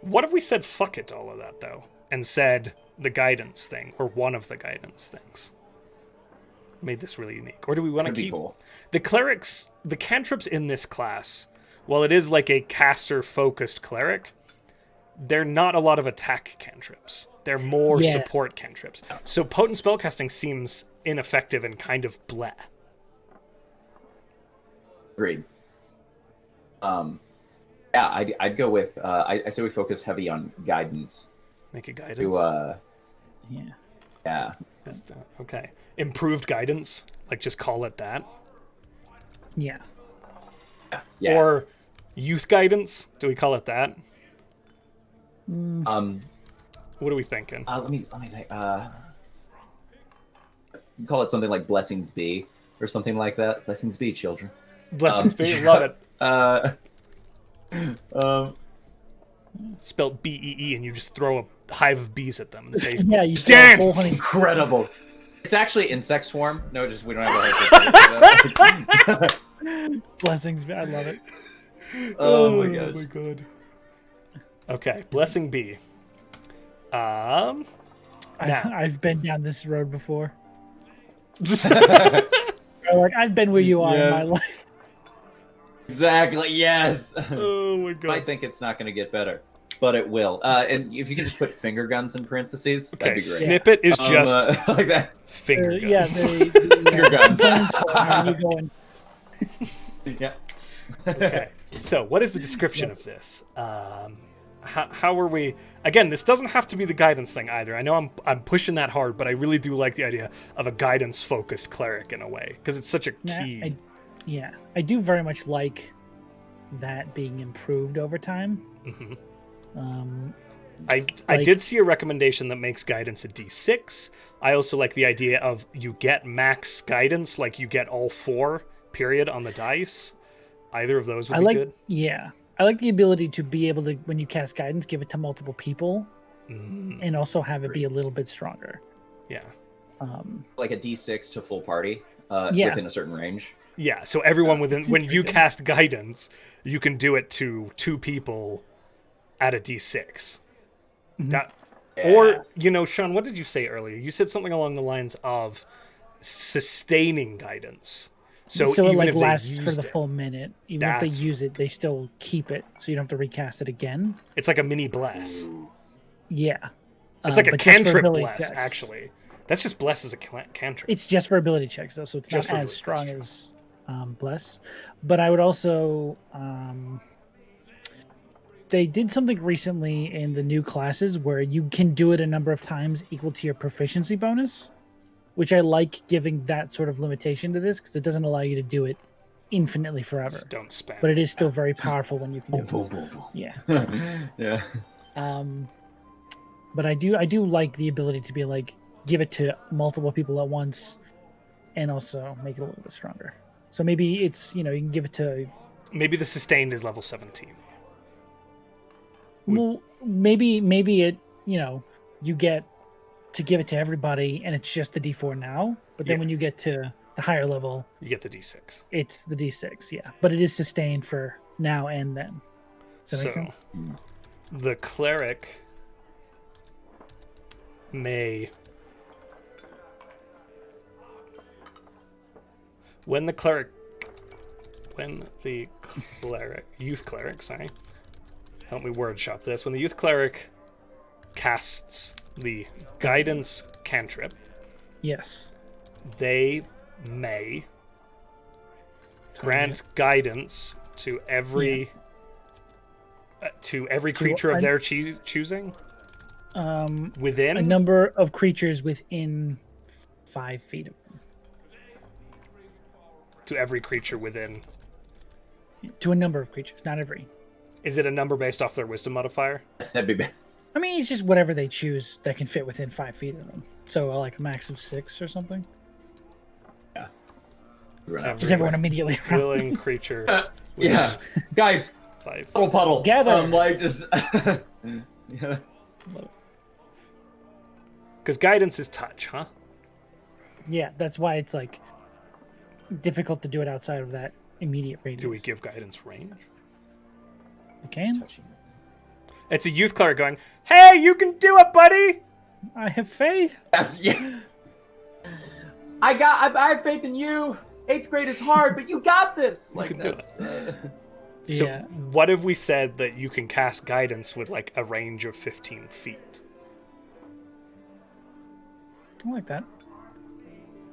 What if we said fuck it to all of that, though, and said the guidance thing, or one of the guidance things? Made this really unique. Or do we want to keep... Cool. The clerics, the cantrips in this class, while it is like a caster-focused cleric, they're not a lot of attack cantrips. They're more support cantrips. So potent spellcasting seems ineffective and kind of bleh. Agreed. Yeah, I'd go with. I say we focus heavy on guidance. Make a guidance. To, Yeah. Okay. Improved guidance. Like just call it that. Yeah. Yeah. Or youth guidance. Do we call it that? What are we thinking? Let me think. Call it something like Blessings Be or something like that. Blessings Be, children. Blessings be. Love it. Spelled B-E-E, and you just throw a hive of bees at them and say, Yeah, you dance! whole honey. Incredible. It's actually insect swarm. No, just we don't have a Blessings. I love it. Oh my god. god. Okay, blessing be. Now. I've been down this road before. Like I've been where you are in my life. Exactly. Yes. Oh my god. I think it's not going to get better, but it will. And if you can just put finger guns in parentheses, Okay, that'd be great. snippet is just like that. finger guns. Yeah, Finger guns. You going? Yeah. Okay, so what is the description of this? How are we? Again, this doesn't have to be the guidance thing either. I know I'm pushing that hard, but I really do like the idea of a guidance-focused cleric in a way because it's such a key. I do very much like that being improved over time. Mm-hmm. I did see a recommendation that makes guidance a D6. I also like the idea of you get max guidance, like you get all 4, period, on the dice. Either of those would be good. Yeah. I like the ability to be able to, when you cast guidance, give it to multiple people and also have it be a little bit stronger. Yeah. Like a D6 to full party within a certain range. Yeah, so everyone within, when you cast guidance, you can do it to 2 people at a D6. That, or, Sean, what did you say earlier? You said something along the lines of sustaining guidance. So it even like if lasts they for the used full minute. Even if they use it, they still keep it, so you don't have to recast it again. It's like a mini bless. Yeah. It's like a cantrip bless, checks. actually. That's just bless as a cantrip. It's just for ability checks, though, so it's Just not for as strong as bless. But I would also... they did something recently in the new classes where you can do it a number of times equal to your proficiency bonus, which I like giving that sort of limitation to this because it doesn't allow you to do it infinitely forever. Just don't spam. But it is still very powerful when you can do it. Boom, boom, boom. Yeah. Yeah. But I do like the ability to be like give it to multiple people at once, and also make it a little bit stronger. So maybe it's you can give it to. Maybe the sustained is level 17. Well, maybe it you get to give it to everybody, and it's just the D4 now. But then when you get to the higher level, you get the D6. It's the D6, yeah. But it is sustained for now and then. Does that make sense? The cleric may, when the youth cleric, sorry, help me word shop this. When the youth cleric casts the guidance cantrip, yes, they may grant guidance to every creature of their choosing. Within a number of creatures within 5 feet of them. To every creature within. To a number of creatures, not every. Is it a number based off their wisdom modifier? That'd be bad. I mean, it's just whatever they choose that can fit within 5 feet of them. So, like a max of 6 or something. Yeah. Just everyone immediately around. Willing creature. Yeah. Guys, 5. puddle. Gather. Just. Yeah. Because guidance is touch, huh? Yeah, that's why it's like difficult to do it outside of that immediate radius. Do we give guidance range? You can. It's a youth cleric going, "Hey, you can do it, buddy! I have faith." I have faith in you. 8th grade is hard, but you got this. You can do it. So, what if we said that you can cast guidance with like a range of 15 feet? I like that.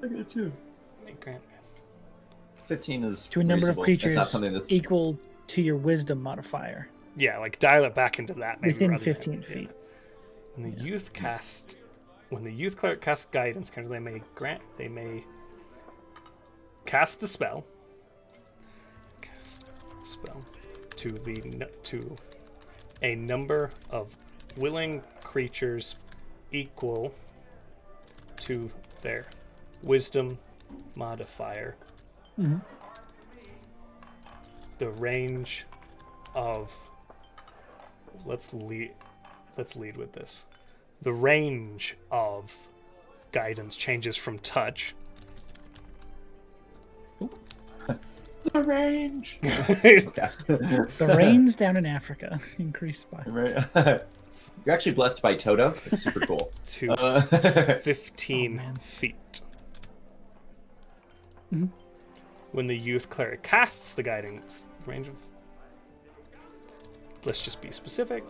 I get it too. 15 is to a number reasonable. of creatures It's not something that's equal to your wisdom modifier. Yeah, like dial it back into that. Maybe within 15 feet. When the youth cleric casts guidance, they may cast the spell. To a number of willing creatures equal to their wisdom modifier. Mm-hmm. The range of let's lead with this. The range of guidance changes from touch. the range. The rains down in Africa increased by. You're actually blessed by Toto. It's super cool. To 15 feet. Mm-hmm. When the youth cleric casts the guidance range of, let's just be specific.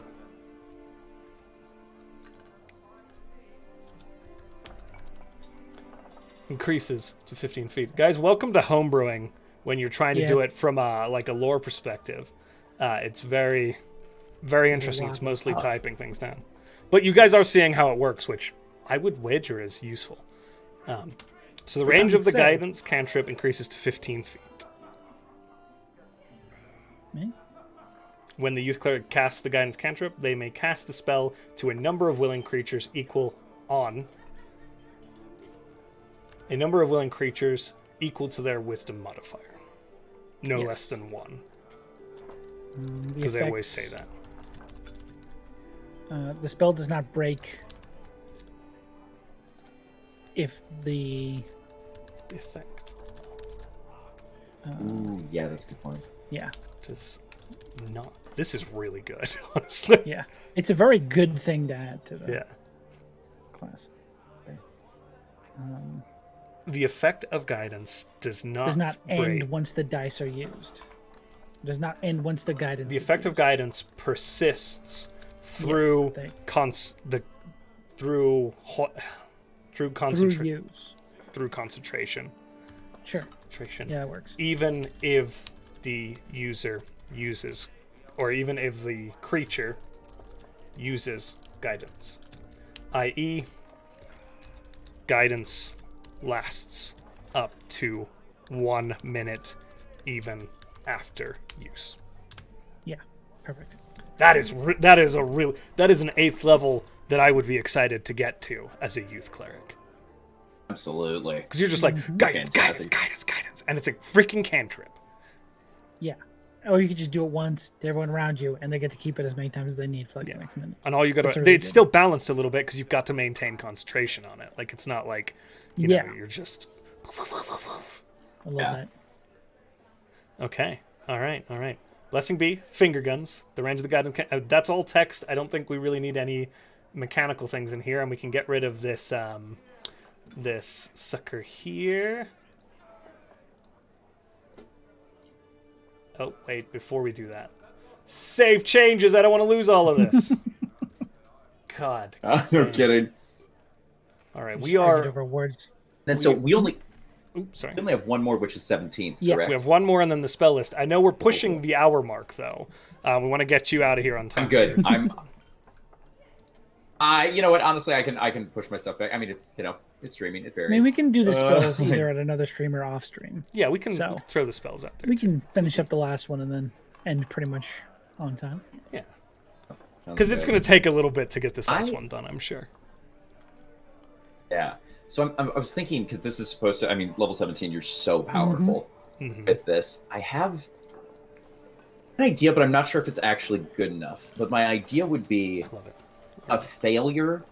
Increases to 15 feet. Guys, welcome to Homebrewing. When you're trying to do it from a lore perspective, it's very, very interesting. It's mostly typing things down, but you guys are seeing how it works, which I would wager is useful. So the range of the guidance cantrip increases to 15 feet. Me? When the youth cleric casts the guidance cantrip, they may cast the spell to a number of willing creatures equal on a number of willing creatures equal to their wisdom modifier. No less than 1. Because they always say that. The spell does not break if the effect. Ooh, yeah, that's a good point. Yeah. Does not. This is really good, honestly. Yeah. It's a very good thing to add to the class. Okay. The effect of guidance does not end once the dice are used. Does not end once the guidance. The effect of guidance persists through through concentration. Sure. Yeah, that works. Even if the user uses, or even if the creature uses guidance, i.e., guidance lasts up to 1 minute even after use. Yeah, perfect. That is an 8th level that I would be excited to get to as a youth cleric. Absolutely. Because you're just like, guidance, and it's a freaking cantrip. Yeah. Or you could just do it once to everyone around you, and they get to keep it as many times as they need for like the next minute. And all you got to... It's still balanced a little bit because you've got to maintain concentration on it. Like, it's not like, you know, you're just... I love that. Okay. All right. Blessing B, finger guns. The range of the guidance... that's all text. I don't think we really need any mechanical things in here, and we can get rid of this, this sucker here. Oh, wait, before we do that. Save changes! I don't want to lose all of this. God. No kidding. All right, we are... over words. Then so we only... sorry. We only have one more, which is 17. Yeah, correct? We have one more and then the spell list. I know we're pushing the hour mark, though. We want to get you out of here on time. I'm good. You know what? Honestly, I can push my stuff back. I mean, it's it's streaming. It varies. I mean, we can do the spells either at another stream or off stream. Yeah, we can throw the spells out there. We can finish up the last one and then end pretty much on time. Yeah, because it's going to take a little bit to get this last one done, I'm sure. Yeah. So I was thinking, because this is supposed to, I mean, level 17, you're so powerful with this. I have an idea, but I'm not sure if it's actually good enough. But my idea would be a failure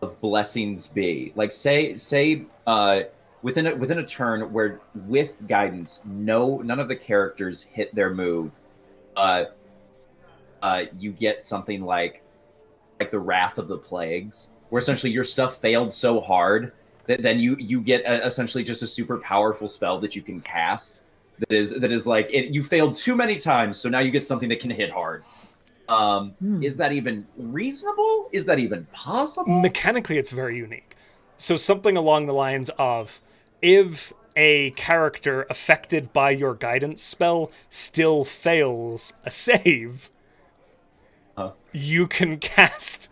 of blessings be. Like, say within a turn where with guidance, none of the characters hit their move, you get something like the Wrath of the Plagues, where essentially your stuff failed so hard that then you get essentially just a super powerful spell that you can cast that is like you failed too many times, so now you get something that can hit hard. Is that even reasonable? Is that even possible? Mechanically, it's very unique. So something along the lines of, if a character affected by your guidance spell still fails a save, you can cast,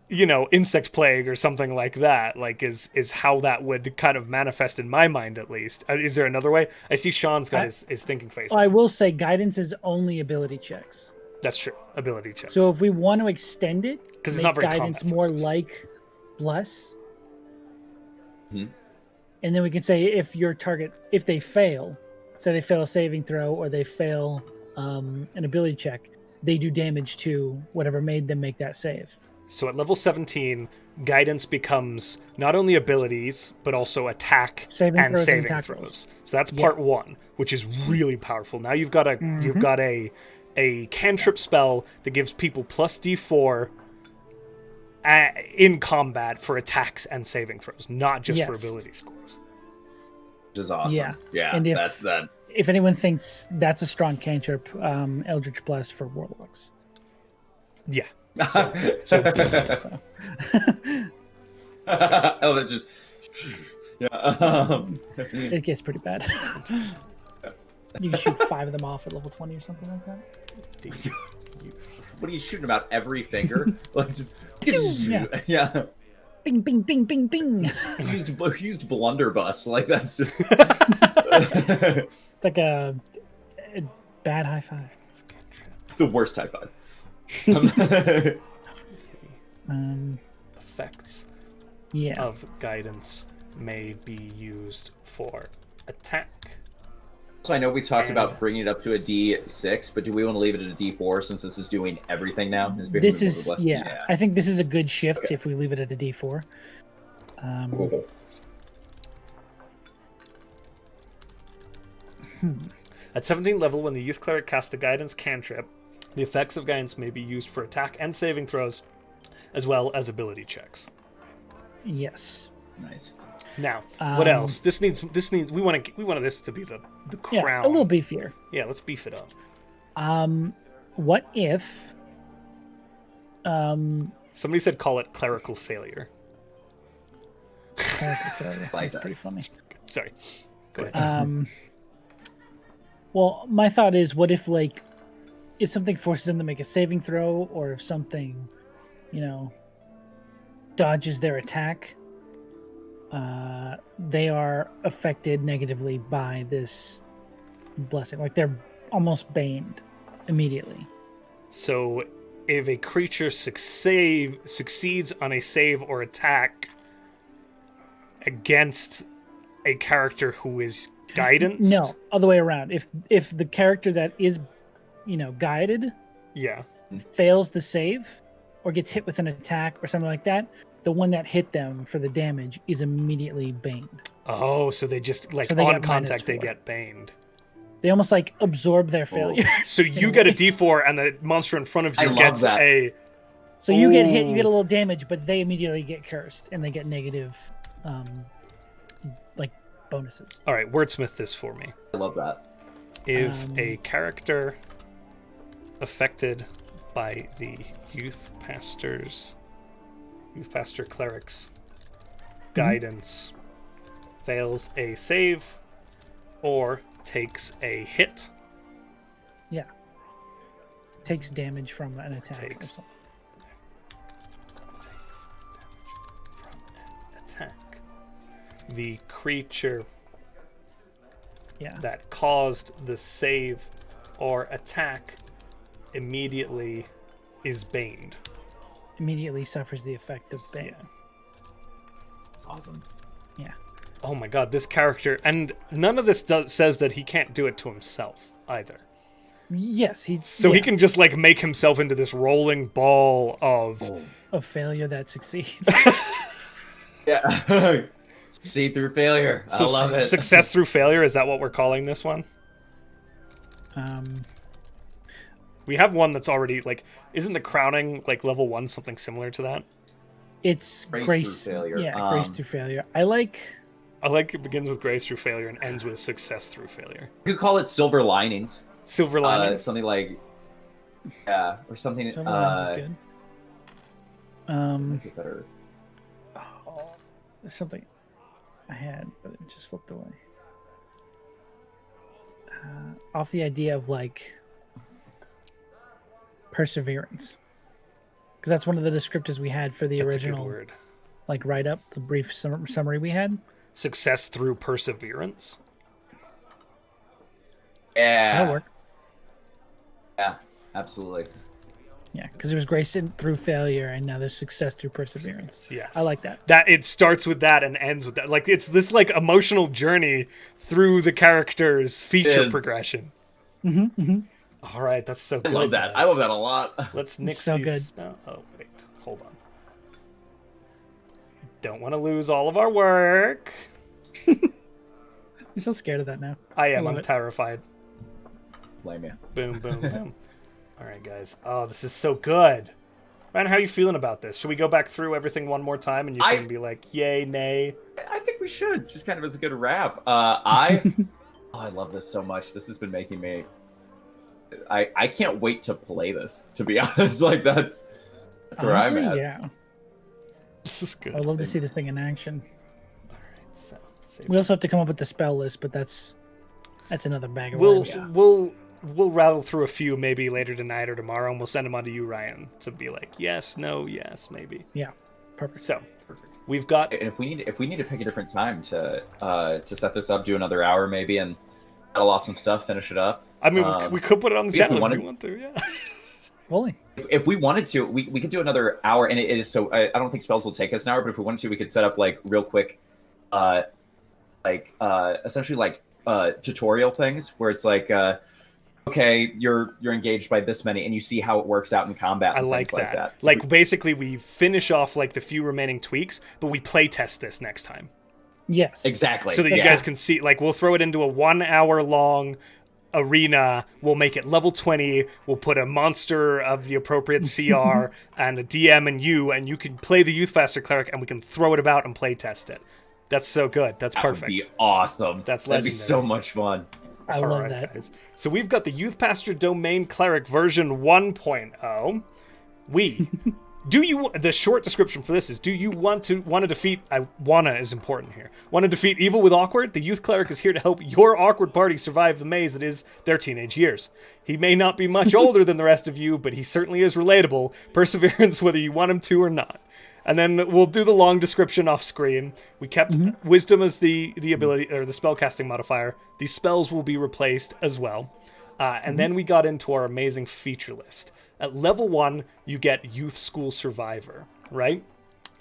insect plague or something like that. Like is how that would kind of manifest in my mind, at least. Is there another way? I see Sean's got his thinking face. I will say guidance is only ability checks. That's true. Ability checks. So if we want to extend it, because it's not very guidance more like bless, and then we can say if your target, if they fail, say they fail a saving throw or they fail an ability check, they do damage to whatever made them make that save. So at level 17, guidance becomes not only abilities but also attack and saving throws. So that's part 1, which is really powerful. Now you've got a cantrip spell that gives people plus D4 in combat for attacks and saving throws, not just for ability scores. Which is awesome. Yeah, and that's that. If anyone thinks that's a strong cantrip, Eldritch Blast for Warlocks. Yeah. Oh, that's just... Yeah. It gets pretty bad. You can shoot 5 of them off at level 20 or something like that. What are you shooting about? Every finger? Like just, yeah. Bing, bing, bing, bing, bing. Used blunderbuss. Like that's just... It's like a bad high five. The worst high five. Effects of guidance may be used for attack. So I know we talked about bringing it up to a D6, but do we want to leave it at a D4 since this is doing everything now? This is, I think this is a good shift if we leave it at a D4. At 17th level, when the Youth Cleric casts the Guidance cantrip, the effects of guidance may be used for attack and saving throws, as well as ability checks. Yes. Nice. Now, what else? This needs. We want this to be the crown. Yeah, a little beefier. Yeah, let's beef it up. What if? Somebody said call it clerical failure. Clerical failure. That's pretty funny. Sorry. Go ahead. Well, my thought is, what if if something forces them to make a saving throw, or if something, dodges their attack, they are affected negatively by this blessing. Like they're almost baned immediately. So if a creature succeeds on a save or attack against a character who is guidance? No, other way around. If the character that is, guided, fails the save or gets hit with an attack or something like that, the one that hit them for the damage is immediately baned. Oh, so they just they on get contact they -4. get baned. They almost absorb their failure. So you get a D4 and the monster in front of you gets a... So you get hit, you get a little damage, but they immediately get cursed and they get negative bonuses. All right, wordsmith this for me. I love that. If a character affected by the Youth Pastor Cleric's guidance fails a save or takes a hit. Yeah. Takes damage from an attack or something. The creature Yeah. that caused the save or attack immediately is baned. Immediately suffers the effect of ban. That's awesome. Yeah. Oh my god, this character, and none of this says that he can't do it to himself either. Yes, he can just make himself into this rolling ball of failure that succeeds. Yeah. See through failure. I love it. Success through failure, is that what we're calling this one? We have one that's already isn't the crowning level 1 something similar to that? It's grace through failure. Yeah, grace through failure. I like it begins with grace through failure and ends with success through failure. You could call it silver linings. Silver linings? Something or something. Silver linings is good. Better. Oh, there's something I had, but it just slipped away. Off the idea of perseverance, because that's one of the descriptors we had for the original word. Write-up, the brief summary we had. Success through perseverance. Yeah, That'll work. Yeah, absolutely. Yeah, because it was grace through failure, and now there's success through perseverance. Yes, I like that. That it starts with that and ends with that. It's this emotional journey through the character's feature progression. Mm-hmm, mm-hmm. All right, that's so good. I love that. Guys. I love that a lot. Let's nix so these. good. Oh wait, hold on. Don't want to lose all of our work. I'm so scared of that now. I am. I'm terrified. Blame you. Boom, boom, boom. All right, guys. Oh, this is so good. Ryan, how are you feeling about this? Should we go back through everything one more time and you can be like, yay, nay? I think we should, just kind of as a good wrap. I love this so much. This has been making me... I can't wait to play this, to be honest. That's where I'm at. Yeah. This is good. I'd love to see this thing in action. All right, so... We also have to come up with the spell list, but that's another bag of worms. We'll rattle through a few maybe later tonight or tomorrow, and we'll send them on to you, Ryan, to be like, yes, no, yes, maybe. Yeah, perfect. So, we've got... And if we need to pick a different time to set this up, do another hour maybe, and rattle off some stuff, finish it up. I mean, we could put it on the channel if you want to, yeah. Fully. If we wanted to, we could do another hour, and it is so... I don't think spells will take us an hour, but if we wanted to, we could set up, real quick, essentially, tutorial things, where it's okay, you're engaged by this many, and you see how it works out in combat. And I like things that. like that. Basically, we finish off the few remaining tweaks, but we play test this next time. Yes, exactly. So that you guys can see. We'll throw it into a 1 hour long arena. We'll make it level 20. We'll put a monster of the appropriate CR and a DM and you can play the Youth Pastor Cleric, and we can throw it about and play test it. That's so good. That's perfect. That would be awesome. That's That'd be legendary. so much fun. I love that. Guys. So we've got the Youth Pastor Domain Cleric version 1.0. The short description for this is, do you want to defeat, wanna is important here. Want to defeat evil with awkward? The Youth Cleric is here to help your awkward party survive the maze that is their teenage years. He may not be much older than the rest of you, but he certainly is relatable. Perseverance whether you want him to or not. And then we'll do the long description off screen. We kept wisdom as the ability or the spellcasting modifier. These spells will be replaced as well. And then we got into our amazing feature list. At level 1, you get Youth School Survivor, right?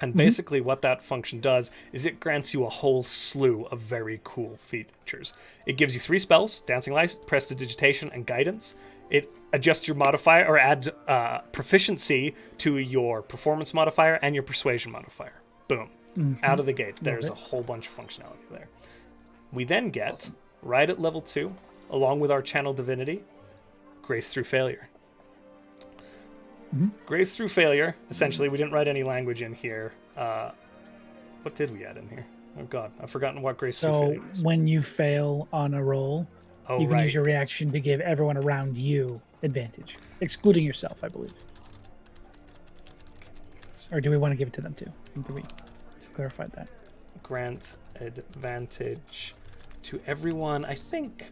And basically what that function does is it grants you a whole slew of very cool features. It gives you 3 spells, Dancing Lights, Prestidigitation, and Guidance. It adjusts your modifier or adds proficiency to your performance modifier and your persuasion modifier. Boom. Out of the gate. There's a whole bunch of functionality there. We then get, right at level 2, along with our Channel Divinity, Grace Through Failure. Grace Through Failure, essentially, we didn't write any language in here. What did we add in here? Oh god, I've forgotten what Grace Through Failure is. So when you fail on a roll, you can use your reaction to give everyone around you advantage, excluding yourself, I believe. Or do we want to give it to them too? Do we clarify that? Grant advantage to everyone. I think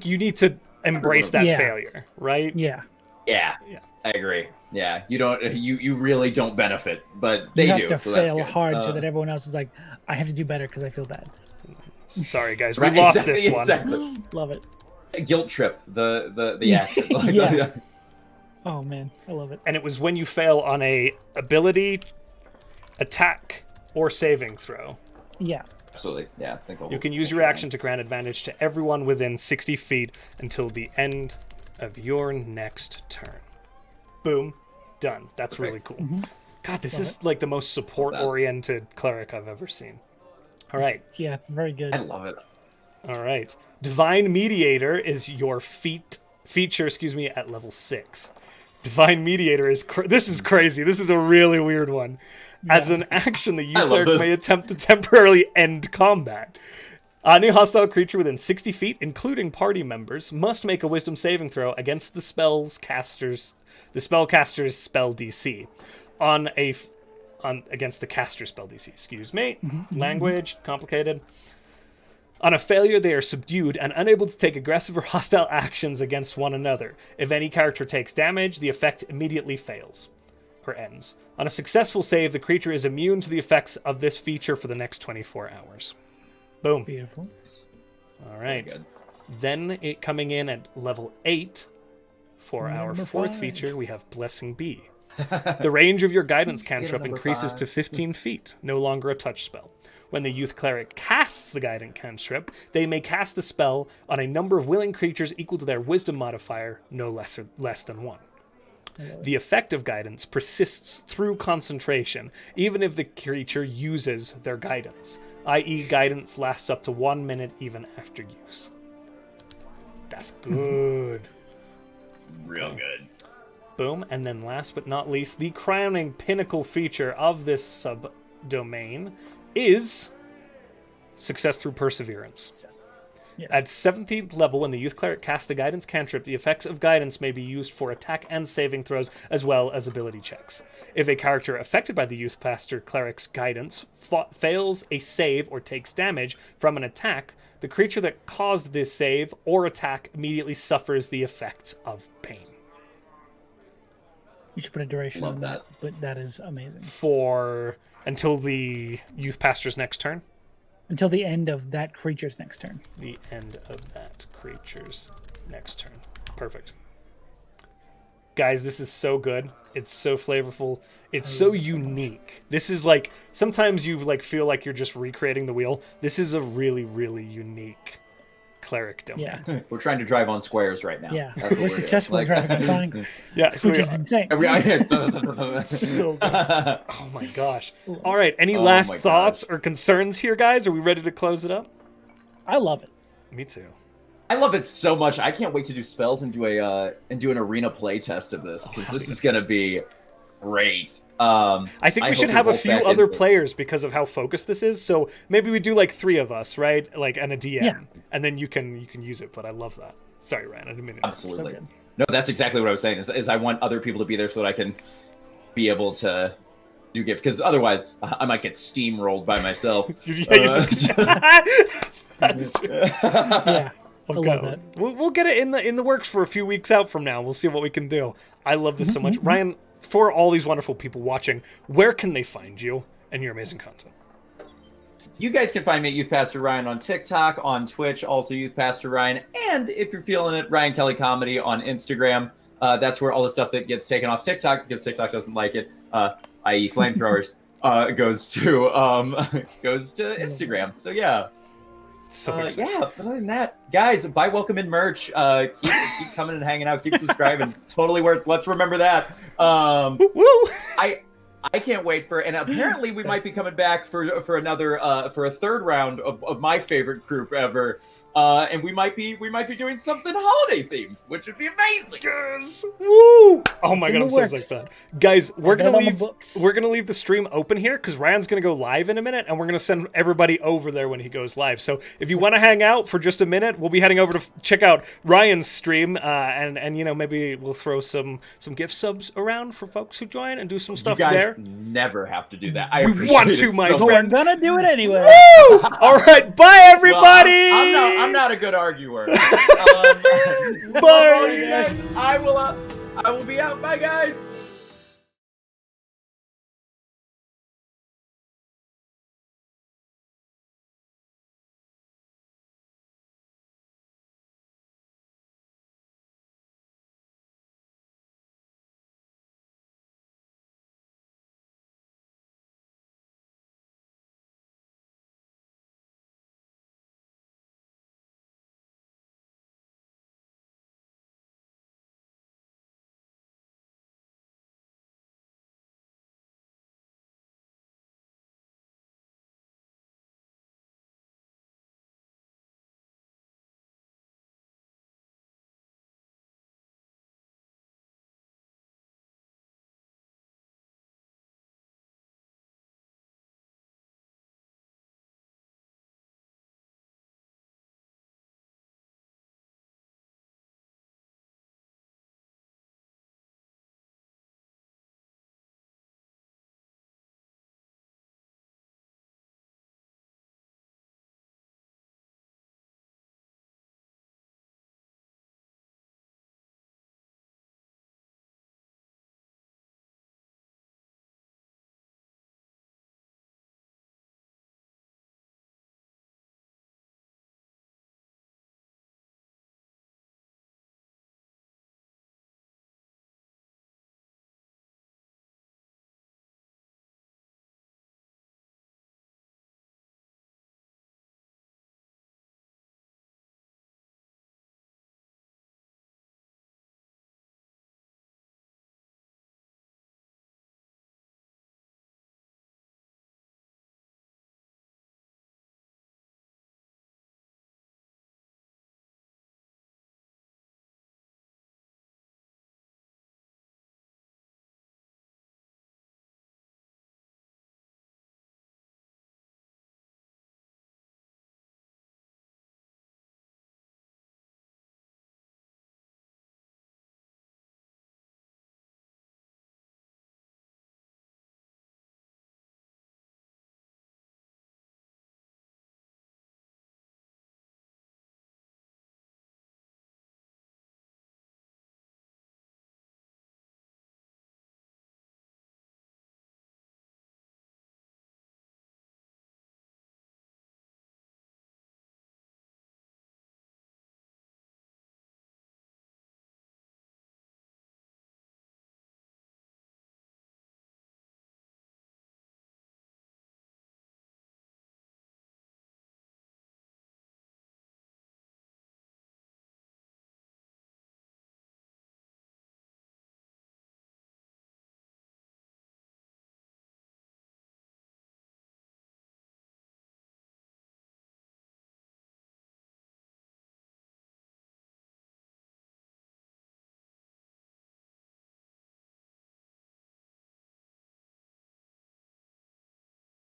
you need to embrace that failure, right? Yeah. Yeah. I agree. Yeah, you really don't benefit, but they do. You have to so fail hard so that everyone else is like, I have to do better because I feel bad. Sorry, guys, we lost this one. Exactly. Love it. Guilt trip, the action. Yeah. Oh man, I love it. And it was when you fail on a ability, attack, or saving throw. Yeah. Absolutely. Yeah. You can use your action to grant advantage to everyone within 60 feet until the end of your next turn. Boom. Done. That's really cool. God, this is like the most support-oriented cleric I've ever seen. All right. Yeah, it's very good. I love it. All right. Divine Mediator is your feature, at level 6. Divine Mediator is... this is crazy. This is a really weird one. Yeah. As an action, the youth cleric may attempt to temporarily end combat. Any hostile creature within 60 feet, including party members, must make a wisdom saving throw against the spellcaster's spell DC. Against the caster's spell DC. Excuse me. Language, complicated. On a failure, they are subdued and unable to take aggressive or hostile actions against one another. If any character takes damage, the effect immediately fails or ends. On a successful save, the creature is immune to the effects of this feature for the next 24 hours. Boom. Beautiful. All right. Then it coming in at level 8 for our 4th feature, we have Blessing Bee. The range of your guidance cantrip increases to 15 feet, no longer a touch spell. When the youth cleric casts the guidance cantrip, they may cast the spell on a number of willing creatures equal to their wisdom modifier, no less than 1. The effect of guidance persists through concentration, even if the creature uses their guidance, i.e. guidance lasts up to 1 minute even after use. That's good. Real good. Boom. And then last but not least, the crowning pinnacle feature of this subdomain is success through perseverance. Yes. At 17th level, when the youth cleric casts the guidance cantrip, the effects of guidance may be used for attack and saving throws, as well as ability checks. If a character affected by the youth pastor cleric's guidance fails a save or takes damage from an attack, the creature that caused this save or attack immediately suffers the effects of pain. You should put a duration on that, but that is amazing. For until the youth pastor's next turn? Until the end of that creature's next turn. The end of that creature's next turn. Perfect. Guys, this is so good. It's so flavorful. It's so unique. This is like, sometimes you like feel like you're just recreating the wheel. This is a really, really unique cleric domain. Yeah. We're trying to drive on squares right now. Yeah. We're successful in driving on triangles. Yeah. Which is insane. So good. Oh my gosh. All right. Any last thoughts or concerns here, guys? Are we ready to close it up? I love it. Me too. I love it so much. I can't wait to do spells and do an arena play test of this, because this is gonna be great. I think we should have a few other players because of how focused this is. So maybe we do like 3 of us, right? Like, and a DM, and then you can use it. But I love that. Sorry, Ryan, I didn't mean to. Absolutely. So no, that's exactly what I was saying. Is I want other people to be there so that I can be able to do gift, because otherwise I might get steamrolled by myself. That's true. Yeah. Okay. We'll get it in the works for a few weeks out from now. We'll see what we can do. I love this so much. Ryan, for all these wonderful people watching, where can they find you and your amazing content? You guys can find me at Youth Pastor Ryan on TikTok, on Twitch, also Youth Pastor Ryan, and if you're feeling it, Ryan Kelly Comedy on Instagram. That's where all the stuff that gets taken off TikTok because TikTok doesn't like it, i.e. flamethrowers, goes to Instagram. So yeah. So yeah, but other than that, guys, buy Welcome In merch. Keep coming and hanging out. Keep subscribing. Totally worth. Let's remember that. Woo! I can't wait for, and apparently we might be coming back for another for a third round of my favorite group ever. And we might be doing something holiday themed, which would be amazing. Yes! Woo! Oh my god, I'm so works. excited. Guys, we're gonna leave the stream open here because Ryan's gonna go live in a minute, and we're gonna send everybody over there when he goes live. So if you want to hang out for just a minute, we'll be heading over to check out Ryan's stream, and you know, maybe we'll throw some gift subs around for folks who join and do some stuff you guys there. Never have to do that. We want to, my friend. We're gonna do it anyway. Woo! All right, bye everybody. Well, I'm not a good arguer. Bye. I will be out. Bye, guys.